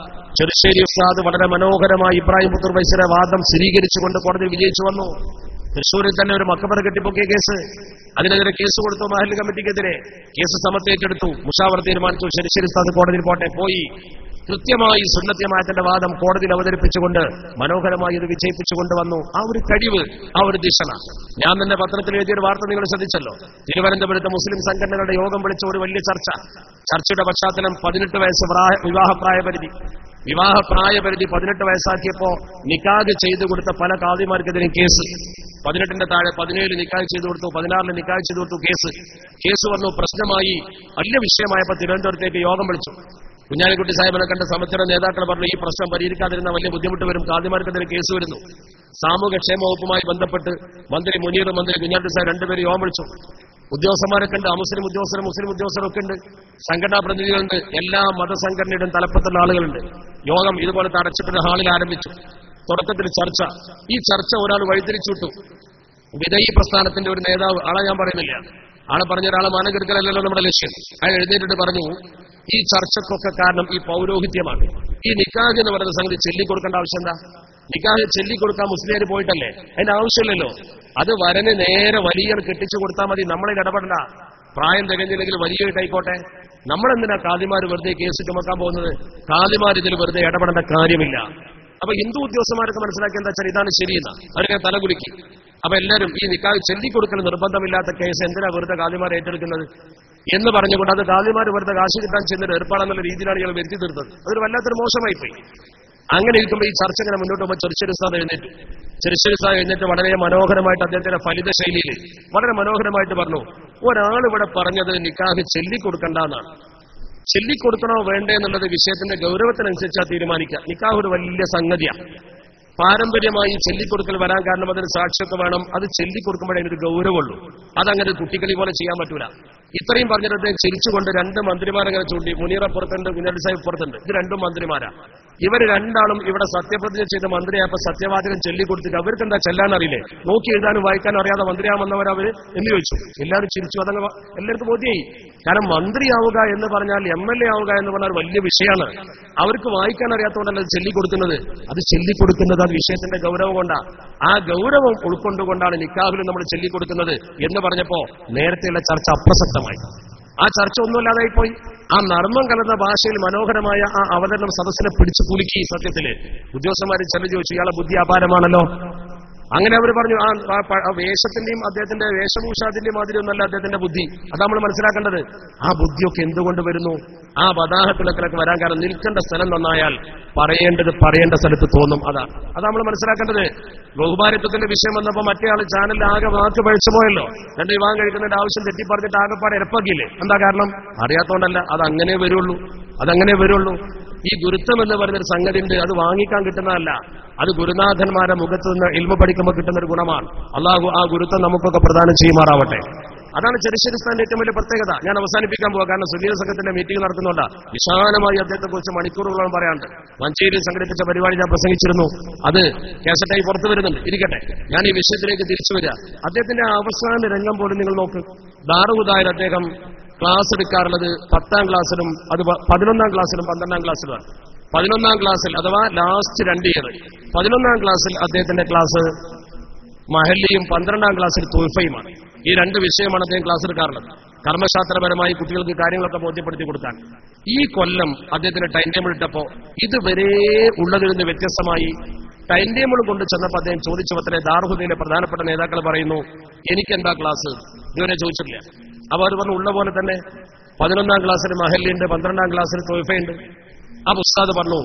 ചെറുശ്ശേരി ഉസ്താദ് വളരെ മനോഹരമായി ഇബ്രാഹിം പുത്തൂർ പൈസയുടെ വാദം സ്ഥിരീകരിച്ചുകൊണ്ട് കോടതി വിജയിച്ചു വന്നു. തൃശ്ശൂരിൽ തന്നെ ഒരു മക്കബറ കെട്ടിപ്പൊക്കിയ കേസ്, അതിനെതിരെ കേസ് കൊടുത്തു. മഹല്ല് കമ്മിറ്റിക്കെതിരെ കേസ് സമത്തേറ്റെടുത്തു. മുഷാവറ തീരുമാനിച്ചു. ചെറുശ്ശേരി ഉസ്താദ് കോടതിയിൽ പോട്ടെ. പോയി കൃത്യമായി സുന്നത്യമായതിന്റെ വാദം കോടതിയിൽ അവതരിപ്പിച്ചുകൊണ്ട് മനോഹരമായി ഇത് വിജയിപ്പിച്ചുകൊണ്ട് വന്നു. ആ ഒരു കഴിവ്, ആ ഒരു ദിശണ. ഞാൻ തന്നെ പത്രത്തിൽ എഴുതിയൊരു വാർത്ത നിങ്ങൾ ശ്രദ്ധിച്ചല്ലോ. തിരുവനന്തപുരത്ത് മുസ്ലിം സംഘടനകളുടെ യോഗം വിളിച്ച ഒരു വലിയ ചർച്ചയുടെ പശ്ചാത്തലം 18 വയസ്സ് വിവാഹപ്രായപരിധി 18 വയസ്സാക്കിയപ്പോ നിക്കാഹ് ചെയ്തു കൊടുത്ത പല കാദിമാർക്കെതിരെ കേസ്. 18ന്റെ താഴെ 17 നിക്കാഹ് ചെയ്തു കൊടുത്തു, 16 നിക്കാഹ് ചെയ്തു കൊടുത്തു. കേസ് വന്നു, പ്രശ്നമായി, വലിയ വിഷയമായപ്പോ തിരുവനന്തപുരത്തേക്ക് യോഗം വിളിച്ചു. കുഞ്ഞാലിക്കുട്ടി സാഹിബിനെ കണ്ട സമസ്തയുടെ നേതാക്കൾ പറഞ്ഞു, ഈ പ്രശ്നം പരിഹരിക്കാതിരുന്ന വലിയ ബുദ്ധിമുട്ട് വരും, കാദിമാർക്കെതിരെ കേസ് വരുന്നു. സാമൂഹ്യക്ഷേമ വകുപ്പുമായി ബന്ധപ്പെട്ട് മന്ത്രി മുനീർ, മന്ത്രി കുഞ്ഞാലിക്കുട്ടി സാഹിബ് രണ്ടുപേരും യോഗം വിളിച്ചു. ഉദ്യോഗസ്ഥന്മാരൊക്കെ ഉണ്ട്, മുസ്ലിം ഉദ്യോഗസ്ഥരൊക്കെ ഉണ്ട്, സംഘടനാ പ്രതിനിധികളുണ്ട്, എല്ലാ മതസംഘടനയുടെയും തലപ്പത്തുള്ള ആളുകളുണ്ട്. യോഗം ഇതുപോലത്തെ അടച്ചിട്ടൊരു ഹാളിൽ ആരംഭിച്ചു. തുടക്കത്തിൽ ചർച്ച. ഈ ചർച്ച ഒരാൾ വഴിതിരിച്ചുവിട്ടു. വിദയി പ്രസ്ഥാനത്തിന്റെ ഒരു നേതാവ്, ആളെ ഞാൻ പറയുന്നില്ല, ആളെ പറഞ്ഞ ഒരാളെ മാനകെടുക്കലല്ലോ നമ്മുടെ ലക്ഷ്യം. അയാൾ എഴുന്നേറ്റിട്ട് പറഞ്ഞു, ഈ ചർച്ചക്കൊക്കെ കാരണം ഈ പൗരോഹിത്യമാണ്. ഈ നിക്കാഹ് എന്ന് പറയുന്ന സംഗതി ചൊല്ലിക്കൊടുക്കേണ്ട ആവശ്യം എന്താ? നിക്കാഹ് ചൊല്ലിക്കൊടുക്കാൻ മുസ്ലിംകാർ പോയിട്ടല്ലേ? അതിന്റെ ആവശ്യമില്ലല്ലോ. അത് വരന് നേരെ വലിയ കെട്ടിച്ചു കൊടുത്താൽ മതി, നമ്മളിൽ ഇടപെടണ്ട. പ്രായം തികഞ്ഞില്ലെങ്കിൽ വലിയായിട്ടായിക്കോട്ടെ. നമ്മളെന്തിനാ കാദിമാർ വെറുതെ കേസ് ചുമക്കാൻ പോകുന്നത്? കാദിമാർ ഇതിൽ വെറുതെ ഇടപെടേണ്ട കാര്യമില്ല. അപ്പൊ ഹിന്ദു ഉദ്യോഗസ്ഥന്മാരൊക്കെ മനസ്സിലാക്കി എന്താ വെച്ചാൽ ഇതാണ് ശരിയെന്ന അവരൊക്കെ തലകുലുക്കി. അപ്പൊ എല്ലാവരും ഈ നിക്കാഹ് ചൊല്ലിക്കൊടുക്കൽ നിർബന്ധമില്ലാത്ത കേസ് എന്തിനാ വെറുതെ കാദിമാർ ഏറ്റെടുക്കുന്നത് എന്ന് പറഞ്ഞുകൊണ്ട് അത് കാദിമാർ വെറുതെ കാശ് കിട്ടാൻ ചെന്നിട്ട് ഏർപ്പാടെന്നുള്ള രീതിയിലാണ് ഇയാൾ വരുത്തി തീർത്തത്. അതൊരു വല്ലാത്തൊരു മോശമായി പോയി. അങ്ങനെ ഇരിക്കുമ്പോൾ ഈ ചർച്ച ഇങ്ങനെ മുന്നോട്ട് പോകുമ്പോൾ ചെറുശ്ശേരി ഉസ്താദ് എഴുന്നേറ്റ് വളരെ മനോഹരമായിട്ട് അദ്ദേഹത്തിന്റെ ഫലിത ശൈലിയിൽ വളരെ മനോഹരമായിട്ട് പറഞ്ഞു, ഒരാൾ ഇവിടെ പറഞ്ഞത് നിക്കാഹ് ചൊല്ലിക്കൊടുക്കണ്ടെന്നാണ്. ചൊല്ലിക്കൊടുക്കണോ വേണ്ടേ എന്നുള്ളത് വിഷയത്തിന്റെ ഗൗരവത്തിനനുസരിച്ചാണ് തീരുമാനിക്കുക. നിക്കാഹ് ഒരു വലിയ സംഗതിയാണ്. പാരമ്പര്യമായി ചൊല്ലിക്കൊടുക്കൽ വരാൻ കാരണം അതിന് സാക്ഷിയൊക്കെ വേണം. അത് ചൊല്ലിക്കൊടുക്കുമ്പോഴേ അതിനൊരു ഗൗരവമുള്ളൂ. അതങ്ങനെ കുട്ടികളി പോലെ ചെയ്യാൻ പറ്റൂല. ഇത്രയും പറഞ്ഞിട്ട് അദ്ദേഹം ചിരിച്ചുകൊണ്ട് 2 മന്ത്രിമാരങ്ങനെ ചൂണ്ടി. മുനീർ അപ്പുറത്തുണ്ട്, കുഞ്ഞാലി സാഹിബ് പുറത്തുണ്ട്. ഇത് 2 മന്ത്രിമാരാ. ഇവര് രണ്ടാളും ഇവിടെ സത്യപ്രതിജ്ഞ ചെയ്ത മന്ത്രിയായപ്പോ സത്യവാചകം ചൊല്ലിക്കൊടുത്തിട്ട് അവർക്ക് എന്താ ചെല്ലാനറിയില്ലേ? നോക്കി എഴുതാനും വായിക്കാനും അറിയാതെ മന്ത്രിയാമെന്നവരവര് എന്ന് ചോദിച്ചു. എല്ലാവരും ചിരിച്ചു. അതങ്ങ് എല്ലാവർക്കും ബോധ്യമായി. കാരണം മന്ത്രിയാവുക എന്ന് പറഞ്ഞാൽ MLA ആവുക എന്ന് പറഞ്ഞാൽ വലിയ വിഷയമാണ്. അവർക്ക് വായിക്കാൻ അറിയാത്തതുകൊണ്ടല്ല അത് ചൊല്ലിക്കൊടുക്കുന്നത്. അത് ചൊല്ലിക്കൊടുക്കുന്നത് അത് വിഷയത്തിന്റെ ഗൗരവം കൊണ്ടാണ്. ആ ഗൗരവം ഉൾക്കൊണ്ടുകൊണ്ടാണ് നിക്കാഹിൽ നമ്മൾ ചൊല്ലിക്കൊടുക്കുന്നത് എന്ന് പറഞ്ഞപ്പോ നേരത്തെയുള്ള ചർച്ച അപ്രസക്തമായി. ആ ചർച്ച ഒന്നുമല്ലാതായി പോയി. ആ നർമ്മം കലർന്ന ഭാഷയിൽ മനോഹരമായ ആ അവതരണം സദസ്സിനെ പിടിച്ചു കുലുക്കി. സത്യത്തില് ഉദ്യോഗസ്ഥന്മാര് ചില ചോദിച്ചു, ഇയാളെ ബുദ്ധി അപാരമാണല്ലോ. അങ്ങനെ അവർ പറഞ്ഞു, ആ വേഷത്തിന്റെയും അദ്ദേഹത്തിന്റെ വേഷഭൂഷാദിന്റെയും മാതിരി ഒന്നല്ല അദ്ദേഹത്തിന്റെ ബുദ്ധി. അത് നമ്മൾ മനസ്സിലാക്കേണ്ടത്. ആ ബുദ്ധിയൊക്കെ എന്തുകൊണ്ട് വരുന്നു? ആ ബദാഹത്തിലൊക്കെ വരാൻ കാരണം നിൽക്കേണ്ട സ്ഥലം നന്നായാൽ പറയേണ്ട സ്ഥലത്ത് തോന്നും. അതാണ് നമ്മൾ മനസ്സിലാക്കേണ്ടത്. ബഹുഭാരിത്വത്തിന്റെ വിഷയം വന്നപ്പോ മറ്റേ ആള് ചാനലിൽ ആകെ വാക്ക് പഴിച്ചു പോയല്ലോ. 2 വിവാഹം കഴിക്കുന്നതിന്റെ ആവശ്യം തെറ്റിപ്പറഞ്ഞിട്ട് ആകെപ്പാടെ ഇരപ്പാക്കിയില്ലേ? എന്താ കാരണം? അറിയാത്തോണ്ടല്ല. അതങ്ങനെ വരുള്ളൂ. ഈ ഗുരുത്വം എന്ന് പറയുന്നൊരു സംഗതി ഉണ്ട്. അത് വാങ്ങിക്കാൻ കിട്ടുന്നതല്ല. അത് ഗുരുനാഥന്മാരെ മുഖത്ത് നിന്ന് ഇൽമ പഠിക്കുമ്പോൾ കിട്ടുന്ന ഒരു ഗുണമാണ്. അള്ളാഹു ആ ഗുരുത്വം നമുക്കൊക്കെ പ്രദാനം ചെയ്യുമാറാവട്ടെ. അതാണ് ചെറുശ്ശേരി ഉസ്താദിന്റെ ഏറ്റവും വലിയ പ്രത്യേകത. ഞാൻ അവസാനിപ്പിക്കാൻ പോവാ, കാരണം സുലീല സംഘത്തിന്റെ മീറ്റിംഗ് നടക്കുന്നുണ്ട്. വിശാലമായി അദ്ദേഹത്തെ കുറിച്ച് മണിക്കൂറുകളോളം പറയാനുണ്ട്. മഞ്ചേരിയിൽ സംഘടിപ്പിച്ച പരിപാടി ഞാൻ പ്രസംഗിച്ചിരുന്നു. അത് കാസറ്റായി പുറത്തു വരുന്നുണ്ട്. ഇരിക്കട്ടെ, ഞാൻ ഈ വിഷയത്തിലേക്ക് തിരിച്ചു വരിക. അദ്ദേഹത്തിന്റെ അവസാന രംഗം പോലും നിങ്ങൾ നോക്ക്. ദാറുഹുദായിൽ അദ്ദേഹം ക്ലാസ് എടുക്കാറുള്ളത് 10ാം ക്ലാസ്സിലും അത് 11ാം ക്ലാസ്സിലും 12ാം ക്ലാസ്സിലുമാണ്. 11ാം ക്ലാസ്സിൽ അഥവാ ലാസ്റ്റ് 2 ഇയർ 11ാം ക്ലാസ്സിൽ അദ്ദേഹത്തിന്റെ ക്ലാസ് മഹല്ലിയും 12ാം ക്ലാസ്സിൽ തുൽഫയുമാണ്. ഈ 2 വിഷയമാണ് അദ്ദേഹം ക്ലാസ് എടുക്കാറുള്ളത്. കർമ്മശാസ്ത്രപരമായി കുട്ടികൾക്ക് കാര്യങ്ങളൊക്കെ ബോധ്യപ്പെടുത്തി കൊടുക്കാൻ. ഈ കൊല്ലം അദ്ദേഹത്തിന് ടൈം ടേബിൾ ഇട്ടപ്പോ ഇതുവരെ ഉള്ളതിൽ നിന്ന് വ്യത്യസ്തമായി ടൈം ടേബിൾ കൊണ്ട് ചെന്നപ്പോൾ അദ്ദേഹം ചോദിച്ചത്രേ, ദാറുഹുദയിലെ പ്രധാനപ്പെട്ട നേതാക്കൾ പറയുന്നു എനിക്കെന്താ ക്ലാസ്, ഇതുവരെ ചോദിച്ചിട്ടില്ല. അപ്പൊ അവർ പറഞ്ഞു ഉള്ള പോലെ തന്നെ 11ാം ക്ലാസ്സിൽ മഹല്ലുണ്ട്, 12ാം ക്ലാസ്സിൽ തൊയ്ഫയുണ്ട്. ആ ഉസ്താദ് പറഞ്ഞു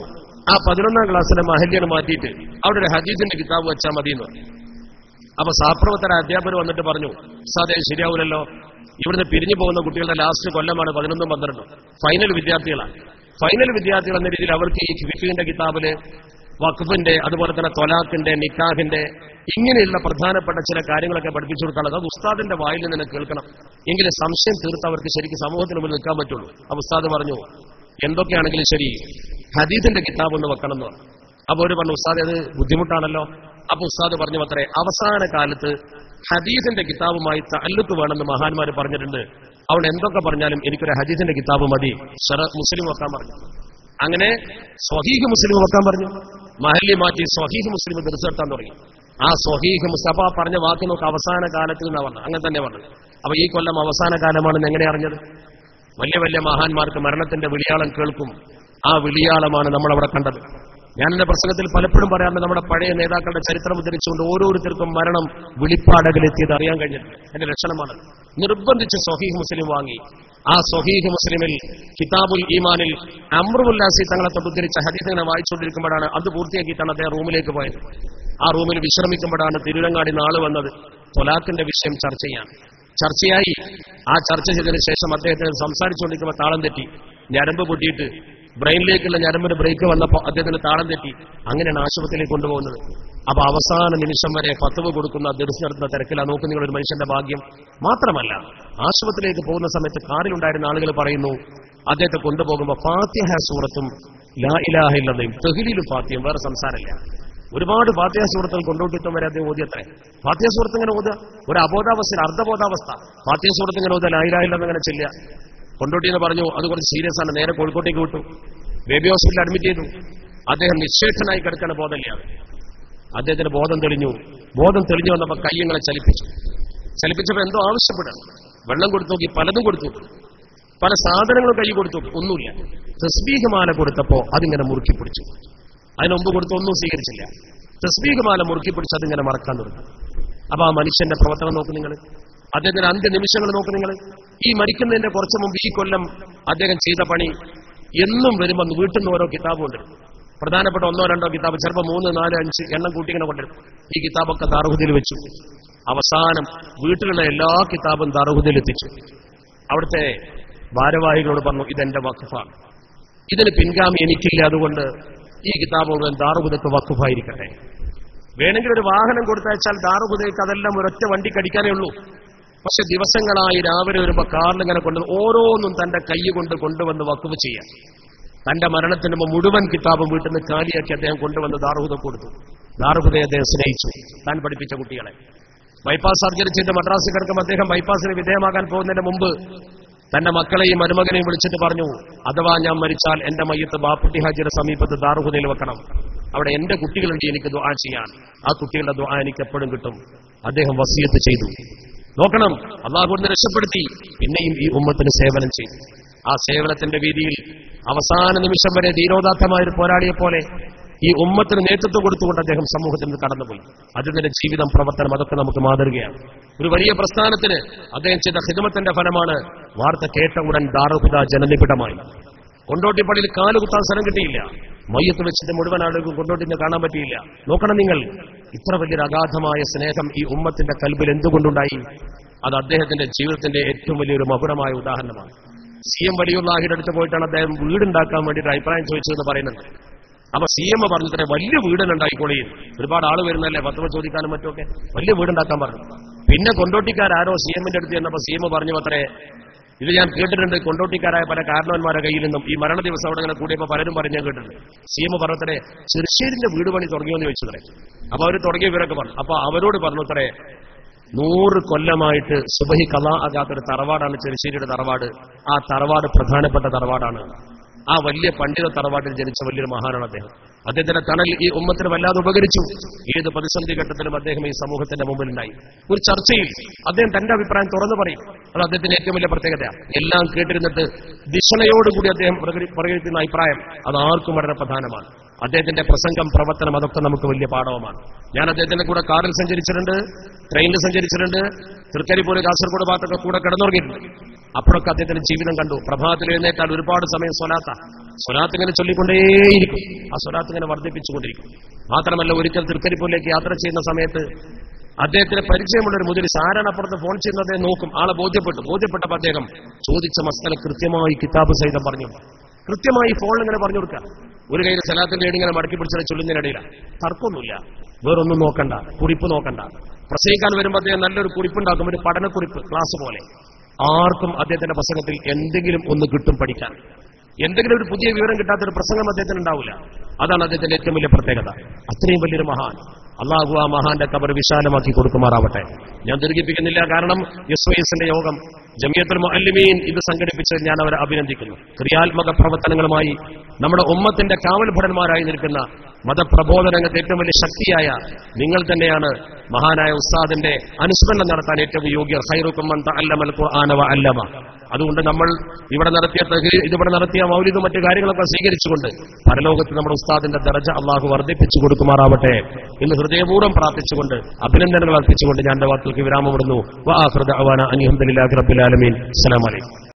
ആ 11ാം ക്ലാസ്സിലെ മഹല്യാണ് മാറ്റിയിട്ട് അവിടെ ഒരു ഹദീസിന്റെ കിതാബ് വെച്ചാൽ മതി എന്ന് പറഞ്ഞു. അപ്പൊ സഹപ്രവർത്തന അധ്യാപകർ വന്നിട്ട് പറഞ്ഞു, ഉസ്താദേ ശരിയാവില്ലല്ലോ, ഇവിടുന്ന് പിരിഞ്ഞു പോകുന്ന കുട്ടികളുടെ ലാസ്റ്റ് കൊല്ലമാണ് 11ഉം 12ഉം, ഫൈനൽ വിദ്യാർത്ഥികളാണ്. ഫൈനൽ വിദ്യാർത്ഥികൾ എന്ന രീതിയിൽ അവർക്ക് ഈ ഫിഖിന്റെ കിതാബില് വഖഫിന്റെ അതുപോലെ തന്നെ തൊലാഖിന്റെ നിക്കാഹിന്റെ ഇങ്ങനെയുള്ള പ്രധാനപ്പെട്ട ചില കാര്യങ്ങളൊക്കെ പഠിപ്പിച്ചു കൊടുക്കാനുള്ളത് അത് ഉസ്താദിന്റെ വായിൽ നിന്ന് കേൾക്കണം. എങ്കിലും സംശയം തീർത്ത് അവർക്ക് ശരിക്കും സമൂഹത്തിന് മുന്നിൽ നിൽക്കാൻ പറ്റുള്ളൂ. അപ്പൊ ഉസ്താദ് പറഞ്ഞു എന്തൊക്കെയാണെങ്കിലും ശരി ഹദീസിന്റെ കിതാബ് ഒന്ന് വെക്കണം എന്ന് പറഞ്ഞു. അപ്പൊ ഒരു പറഞ്ഞു ഉസ്താദ് അത് ബുദ്ധിമുട്ടാണല്ലോ. അപ്പൊ ഉസ്താദ് പറഞ്ഞു അത്രേ, അവസാന കാലത്ത് ഹദീസിന്റെ കിതാബുമായി തഅല്ലുഖ് വേണമെന്ന് മഹാന്മാർ പറഞ്ഞിട്ടുണ്ട്. അവിടെ എന്തൊക്കെ പറഞ്ഞാലും എനിക്കൊരു ഹദീസിന്റെ കിതാബ് മതി, മുസ്ലിം വെക്കാൻ പറഞ്ഞു. അങ്ങനെ സ്വഹീഹ് മുസ്ലിം വെക്കാൻ പറഞ്ഞു. മഹല്ലി മാറ്റി സ്വഹീഹ് മുസ്ലിം ദർസെടുത്താൻ തുടങ്ങി. ആ സ്വഹീഹ് മുസ്തഫ പറഞ്ഞ വാക്ക് നോക്ക് അവസാന കാലത്തിൽ നിന്നാ പറഞ്ഞു. അങ്ങനെ തന്നെ പറഞ്ഞു. അപ്പൊ ഈ കൊല്ലം അവസാന കാലമാണെന്ന് എങ്ങനെ അറിഞ്ഞത്? വലിയ വലിയ മഹാന്മാർക്ക് മരണത്തിന്റെ വിളിയാളം കേൾക്കും. ആ വിളിയാളമാണ് നമ്മളവിടെ കണ്ടത്. ഞാൻ എന്റെ പ്രസംഗത്തിൽ പലപ്പോഴും പറയാറുണ്ട്, നമ്മുടെ പഴയ നേതാക്കളുടെ ചരിത്രം ഉദ്ധരിച്ചുകൊണ്ട് ഓരോരുത്തർക്കും മരണം വിളിപ്പാടകലെത്തിയത് അറിയാൻ കഴിഞ്ഞിട്ടുണ്ട്. എന്റെ ലക്ഷണമാണ്. നിർബന്ധിച്ച് സ്വഹീഹ് മുസ്ലിം വാങ്ങി. ആ സ്വഹീഹ് മുസ്ലിമിൽ കിതാബുൽ ഈമാനിൽ അംറുല്ലാസി തങ്ങളെ തൊട്ടുദ്ധരിച്ച ഹദീസ് ഇങ്ങനെ വായിച്ചുകൊണ്ടിരിക്കുമ്പോഴാണ് അത് പൂർത്തിയാക്കിയിട്ടാണ് അദ്ദേഹം റൂമിലേക്ക് പോയത്. ആ റൂമിൽ വിശ്രമിക്കുമ്പോഴാണ് തിരുരങ്ങാടി നാള് വന്നത് തൊലാഖിന്റെ വിഷയം ചർച്ച ചെയ്യാൻ. ചർച്ചയായി. ആ ചർച്ച ചെയ്തതിനു ശേഷം അദ്ദേഹത്തിന് സംസാരിച്ചുകൊണ്ടിരിക്കുമ്പോൾ താളം തെറ്റി, ഞരമ്പ് പൊട്ടിയിട്ട് ബ്രെയിനിലേക്കുള്ള ഞരമ്പിന് ബ്രേക്ക് വന്നപ്പോൾ അദ്ദേഹത്തിന് താളം തെറ്റി. അങ്ങനെയാണ് ആശുപത്രിയിലേക്ക് കൊണ്ടുപോകുന്നത്. അപ്പൊ അവസാന നിമിഷം വരെ ഫത്വ കൊടുക്കുന്ന ദർസ് നടത്തുന്ന തിരക്കിലാണ്. നോക്ക് നിങ്ങളൊരു മനുഷ്യന്റെ ഭാഗ്യം. മാത്രമല്ല ആശുപത്രിയിലേക്ക് പോകുന്ന സമയത്ത് കാറിലുണ്ടായിരുന്ന ആളുകൾ പറയുന്നു അദ്ദേഹത്തെ കൊണ്ടുപോകുമ്പോൾ ഫാത്തിഹ സൂറത്തും ലാ ഇലാഹ ഇല്ലല്ലയും തഹ്ലീലും ഫാത്തിഹയും വേറെ സംസാരമില്ല. ഒരുപാട് ഫാത്തിഹ സൂറത്തുകൾ കൊണ്ടുപോയിട്ടും വരെ അദ്ദേഹം ഓതിയത്രേ. ഫാത്തിഹ സൂറത്ത് ഇങ്ങനെ ഓതുക ഒരു അബോധാവസ്ഥ, അർദ്ധബോധാവസ്ഥ. ഫാത്തിഹ സൂറത്ത് ഇങ്ങനെ ഓതുക, ലാ ഇലാഹ ഇല്ലല്ലാഹ് അങ്ങനെ ചെല്ലുക. കൊണ്ടോട്ടിന്ന് പറഞ്ഞു അത് കുറച്ച് സീരിയസ് ആണ്. നേരെ കോഴിക്കോട്ടേക്ക് വിട്ടു. ബേബി ഹോസ്പിറ്റലിൽ അഡ്മിറ്റ് ചെയ്തു. അദ്ദേഹം നിശ്ചേഷനായി കിടക്കാൻ ബോധമില്ല. അദ്ദേഹത്തിന് ബോധം തെളിഞ്ഞു. ബോധം തെളിഞ്ഞു വന്നപ്പോൾ കയ്യങ്ങളെ ചലിപ്പിച്ചപ്പോൾ എന്തോ ആവശ്യപ്പെടാം. വെള്ളം കൊടുത്തു നോക്കി, പലതും കൊടുത്തു, പല സാധനങ്ങളും കൈ കൊടുത്തു, ഒന്നുമില്ല. തസ്ബീഹ് മാല കൊടുത്തപ്പോ അതിങ്ങനെ മുറുക്കി പിടിച്ചു. അതിനുമുമ്പ് കൊടുത്ത് ഒന്നും സ്വീകരിച്ചില്ല. തസ്ബീഹ് മാല മുറുക്കി പിടിച്ച് അതിങ്ങനെ മറക്കാൻ തുടങ്ങി. അപ്പൊ ആ മനുഷ്യന്റെ പ്രവർത്തനം നോക്ക് നിങ്ങൾ. അദ്ദേഹത്തിന്റെ അന്ത്യനിമിഷങ്ങൾ നോക്ക് നിങ്ങൾ. ഈ മരിക്കുന്നതിന്റെ കുറച്ച് മുമ്പ് ഈ കൊല്ലം അദ്ദേഹം ചെയ്ത പണി എന്നും വരുമ്പോൾ വീട്ടിൽ നിന്ന് ഓരോ കിതാബുണ്ട്. പ്രധാനപ്പെട്ട 1 2 കിതാബ്, ചിലപ്പോൾ 3 4 5 എണ്ണം കൂട്ടി ഇങ്ങനെ കൊണ്ടുവരും. ഈ കിതാബൊക്കെ ദാറുഹുദയിൽ വെച്ചു. അവസാനം വീട്ടിലുള്ള എല്ലാ കിതാബും ദാറുഹുദയിൽ എത്തിച്ചു. അവിടുത്തെ ഭാരവാഹികളോട് പറഞ്ഞു ഇതെന്റെ വഖഫാണ്, ഇതിന് പിൻഗാമി എനിക്കില്ല, അതുകൊണ്ട് ഈ കിതാബ് മുഴുവൻ ദാറുഹുദക്ക് വഖഫായിരിക്കട്ടെ. വേണമെങ്കിൽ ഒരു വാഹനം കൊടുത്തയച്ചാൽ ദാറുഹുദയ്ക്ക് അതെല്ലാം ഒരൊറ്റ വണ്ടി കടിക്കാനേ ഉള്ളൂ. പക്ഷെ ദിവസങ്ങളായി രാവിലെ വരുമ്പോ കാറിലിങ്ങനെ ഓരോന്നും തന്റെ കൈ കൊണ്ട് കൊണ്ടുവന്ന് വഖഫ് ചെയ്യാം. തന്റെ മരണത്തിന് മുമ്പ് മുഴുവൻ കിതാബും വീട്ടിൽ നിന്ന് കാലിയാക്കി അദ്ദേഹം കൊണ്ടുവന്ന് ദാറുഹുദക്ക് കൊടുത്തു. ദാറുഹുദയെ അദ്ദേഹം സ്നേഹിച്ചു, താൻ പഠിപ്പിച്ച കുട്ടികളെ. ബൈപ്പാസ് സർജറി ചെയ്ത് മദ്രാസിൽ കിടക്കുമ്പോൾ അദ്ദേഹം ബൈപ്പാസിന് വിധേയമാകാൻ പോകുന്നതിന് മുമ്പ് തന്റെ മക്കളെയും മരുമകനെയും വിളിച്ചിട്ട് പറഞ്ഞു, അഥവാ ഞാൻ മരിച്ചാൽ എന്റെ മയ്യത്ത് ബാപ്പുട്ടി ഹാജിയുടെ സമീപത്ത് ദാറുഹുദയിൽ വെക്കണം. അവിടെ എന്റെ കുട്ടികളുണ്ട്, എനിക്ക് ദുആ ചെയ്യാൻ. ആ കുട്ടികളുടെ ദുആ എനിക്ക് എപ്പോഴും കിട്ടും. അദ്ദേഹം വസിയത്ത് ചെയ്തു. നോക്കണം, അല്ലാഹു കൊണ്ട് രക്ഷപ്പെടുത്തി. പിന്നെയും ഈ ഉമ്മത്തിന് സേവനം ചെയ്തു. ആ സേവനത്തിന്റെ വീതിയിൽ അവസാന നിമിഷം വരെ ധീരോദാത്തമായ ഒരു പോരാളിയെ പോലെ ഈ ഉമ്മത്തിന് നേതൃത്വം കൊടുത്തുകൊണ്ട് അദ്ദേഹം സമൂഹത്തിൽ നിന്ന് കടന്നുപോയി. അതിന്റെ ജീവിതം, പ്രവർത്തനം, അതൊക്കെ നമുക്ക് മാതൃകയാണ്. ഒരു വലിയ പ്രസ്ഥാനത്തിന് അദ്ദേഹം ചെയ്ത ഖിദ്മത്തിന്റെ ഫലമാണ് വാർത്ത കേട്ട ഉടൻ ദാറുഹുദ ജനനിബിഡമായി. കൊണ്ടോട്ടിപ്പള്ളിയിൽ കാലുകുത്താൻ സ്ഥലം കിട്ടിയില്ല. മയ്യത്ത് വെച്ചിട്ട് മുഴുവൻ ആളുകൾക്കും കൊണ്ടോട്ടിന്ന് കാണാൻ പറ്റിയില്ല. നോക്കണം നിങ്ങൾ, ഇത്ര വലിയൊരു അഗാധമായ സ്നേഹം ഈ ഉമ്മത്തിന്റെ കൽബിൽ എന്തുകൊണ്ടുണ്ടായി? അത് അദ്ദേഹത്തിന്റെ ജീവിതത്തിന്റെ ഏറ്റവും വലിയൊരു മകുടമായ ഉദാഹരണമാണ്. CM വലിയുള്ളാഹിയുടെ അടുത്ത് പോയിട്ടാണ് അദ്ദേഹം വീടുണ്ടാക്കാൻ വേണ്ടിയിട്ട് അഭിപ്രായം ചോദിച്ചതെന്ന് പറയുന്നുണ്ട്. അപ്പൊ CM പറഞ്ഞത്രേ വലിയ വീടുണ്ടായിക്കോളീ, ഒരുപാട് ആള് വരുന്നല്ലേ പത്രവ ചോദിക്കാനും മറ്റുമൊക്കെ, വലിയ വീടുണ്ടാക്കാൻ പറഞ്ഞു. പിന്നെ കൊണ്ടോട്ടിക്കാരോ CMന്റെ അടുത്ത് ചെന്നപ്പോ CM പറഞ്ഞു അത്രേ, ഇത് ഞാൻ കേട്ടിട്ടുണ്ട് കൊണ്ടോട്ടിക്കാരായ പല കാരണവന്മാരുടെ കയ്യിൽ നിന്നും ഈ മരണ ദിവസം അവിടെ ഇങ്ങനെ കൂടിയപ്പോ പലരും പറഞ്ഞു ഞാൻ കേട്ടിട്ടുണ്ട്. CM പറഞ്ഞത്രേ ചെറുശ്ശേരിന്റെ വീട് പണി തുടങ്ങിയോന്ന് ചോദിച്ചത്രേ. അപ്പൊ അവര് തുടങ്ങിയവരൊക്കെ പറഞ്ഞു. അപ്പൊ അവരോട് പറഞ്ഞത്രേ 100 കൊല്ലമായിട്ട് സുബഹി ഖളാ ആകാത്തൊരു തറവാടാണ് ചെറുശ്ശേരിയുടെ തറവാട്. ആ തറവാട് പ്രധാനപ്പെട്ട തറവാടാണ്. ആ വലിയ പണ്ഡിത തറവാട്ടിൽ ജനിച്ച വലിയൊരു മഹാനാണ് അദ്ദേഹം. അദ്ദേഹത്തിന്റെ തണൽ ഈ ഉമ്മത്തിന് വല്ലാതെ ഉപകരിച്ചു. ഏത് പ്രതിസന്ധി ഘട്ടത്തിലും അദ്ദേഹം ഈ സമൂഹത്തിന്റെ മുമ്പിലുണ്ടായി. ഒരു ചർച്ചയിൽ അദ്ദേഹം തന്റെ അഭിപ്രായം തുറന്നു പറയും. അത് അദ്ദേഹത്തിന്റെ ഏറ്റവും വലിയ പ്രത്യേകതയാണ്. എല്ലാം കേട്ടിരുന്നിട്ട് ദിശണയോടുകൂടി അദ്ദേഹം പ്രകടിപ്പിക്കുന്ന അഭിപ്രായം അത് ആർക്കും വളരെ പ്രധാനമാണ്. അദ്ദേഹത്തിന്റെ പ്രസംഗം, പ്രവർത്തനം അതൊക്കെ നമുക്ക് വലിയ പാഠവുമാണ്. ഞാൻ അദ്ദേഹത്തിന്റെ കൂടെ കാറിൽ സഞ്ചരിച്ചിട്ടുണ്ട്, ട്രെയിനിൽ സഞ്ചരിച്ചിട്ടുണ്ട്, തൃക്കരിപ്പൂര്, കാസർഗോഡ് ഭാഗത്തൊക്കെ കൂടെ കിടന്നുറങ്ങിയിട്ടുണ്ട്. അപ്പോഴൊക്കെ അദ്ദേഹത്തിന്റെ ജീവിതം കണ്ടു. പ്രഭാതത്തിൽ എഴുന്നേറ്റാൽ ഒരുപാട് സമയം സ്വലാത്ത് ഇങ്ങനെ ചൊല്ലിക്കൊണ്ടേയിരിക്കും. ആ സ്വലാത്ത് ഇങ്ങനെ വർദ്ധിപ്പിച്ചുകൊണ്ടിരിക്കും. മാത്രമല്ല, ഒരിക്കൽ തൃക്കരിപ്പൂരിലേക്ക് യാത്ര ചെയ്യുന്ന സമയത്ത് അദ്ദേഹത്തിന് പരിചയമുള്ളൊരു മുതലിസ് ആരാണ് അപ്പുറത്ത് ഫോൺ ചെയ്യുന്നത് അദ്ദേഹം നോക്കും. ആളെ ബോധ്യപ്പെട്ടപ്പോൾ അദ്ദേഹം ചോദിച്ച മസ്തല കൃത്യമായി കിതാബ് സഹിതം പറഞ്ഞു, കൃത്യമായി ഫോണിൽ ഇങ്ങനെ പറഞ്ഞു കൊടുക്കുക. ഒരു കയ്യിൽ സലാത്തിന്റെ ഇങ്ങനെ മടക്കി പിടിച്ചാൽ ചൊല്ലുന്നതിനിടയിലാണ്. തർക്കമൊന്നുമില്ല, വേറൊന്നും നോക്കണ്ട, കുറിപ്പ് നോക്കണ്ട. പ്രസംഗിക്കാൻ വരുമ്പോൾ അദ്ദേഹം നല്ലൊരു കുറിപ്പുണ്ടാക്കും, ഒരു പഠനക്കുറിപ്പ്, ക്ലാസ് പോലെ. ആർക്കും അദ്ദേഹത്തിന്റെ പ്രസംഗത്തിൽ എന്തെങ്കിലും ഒന്ന് കിട്ടും പഠിക്കാൻ. എന്തെങ്കിലും ഒരു പുതിയ വിവരം കിട്ടാത്തൊരു പ്രസംഗം അദ്ദേഹത്തിന് ഉണ്ടാവില്ല. അതാണ് അദ്ദേഹത്തിന്റെ ഏറ്റവും വലിയ പ്രത്യേകത. അത്രയും വലിയൊരു മഹാൻ. അള്ളാഹു ആ മഹാന്റെ ഖബർ വിശാലമാക്കി കൊടുക്കുമാറാവട്ടെ. ഞാൻ ദീർഘിപ്പിക്കുന്നില്ല, കാരണം SYSന്റെ യോഗം, ജമിയത്തുൽ മുഅല്ലിമീൻ ഇത് സംഘടിപ്പിച്ചത് ഞാൻ അവരെ അഭിനന്ദിക്കുന്നു. ക്രിയാത്മക പ്രവർത്തനങ്ങളുമായി നമ്മുടെ ഉമ്മത്തിന്റെ കാവൽഭടന്മാരായി നിൽക്കുന്ന മതപ്രബോധന രംഗത്ത് ഏറ്റവും വലിയ ശക്തിയായ നിങ്ങൾ തന്നെയാണ് മഹാനായ ഉസ്താദിന്റെ അനുസ്മരണം നടത്താൻ ഏറ്റവും യോഗ്യർ. ഖൈറുക്കും മൻ തഅല്ലമൽ ഖുർആന വ അല്ലമ. അതുകൊണ്ട് നമ്മൾ ഇവിടെ നടത്തിയ മൗലിദും മറ്റു കാര്യങ്ങളൊക്കെ സ്വീകരിച്ചുകൊണ്ട് പരലോകത്ത് നമ്മുടെ ഉസ്താദിന്റെ ദറജ അള്ളാഹു വർദ്ധിപ്പിച്ചു കൊടുക്കുമാറാവട്ടെ എന്ന് ഹൃദയപൂർവ്വം പ്രാർത്ഥിച്ചുകൊണ്ട് അഭിനന്ദനങ്ങൾ അർപ്പിച്ചുകൊണ്ട് ഞാൻ എന്റെ വാക്കുകൾക്ക് വിരാമമിടുന്നു. വ ആഖിറു ദഅവാന അൽഹംദുലില്ലാഹി റബ്ബിൽ ആലമീൻ. അസ്സലാമു അലൈക്കും.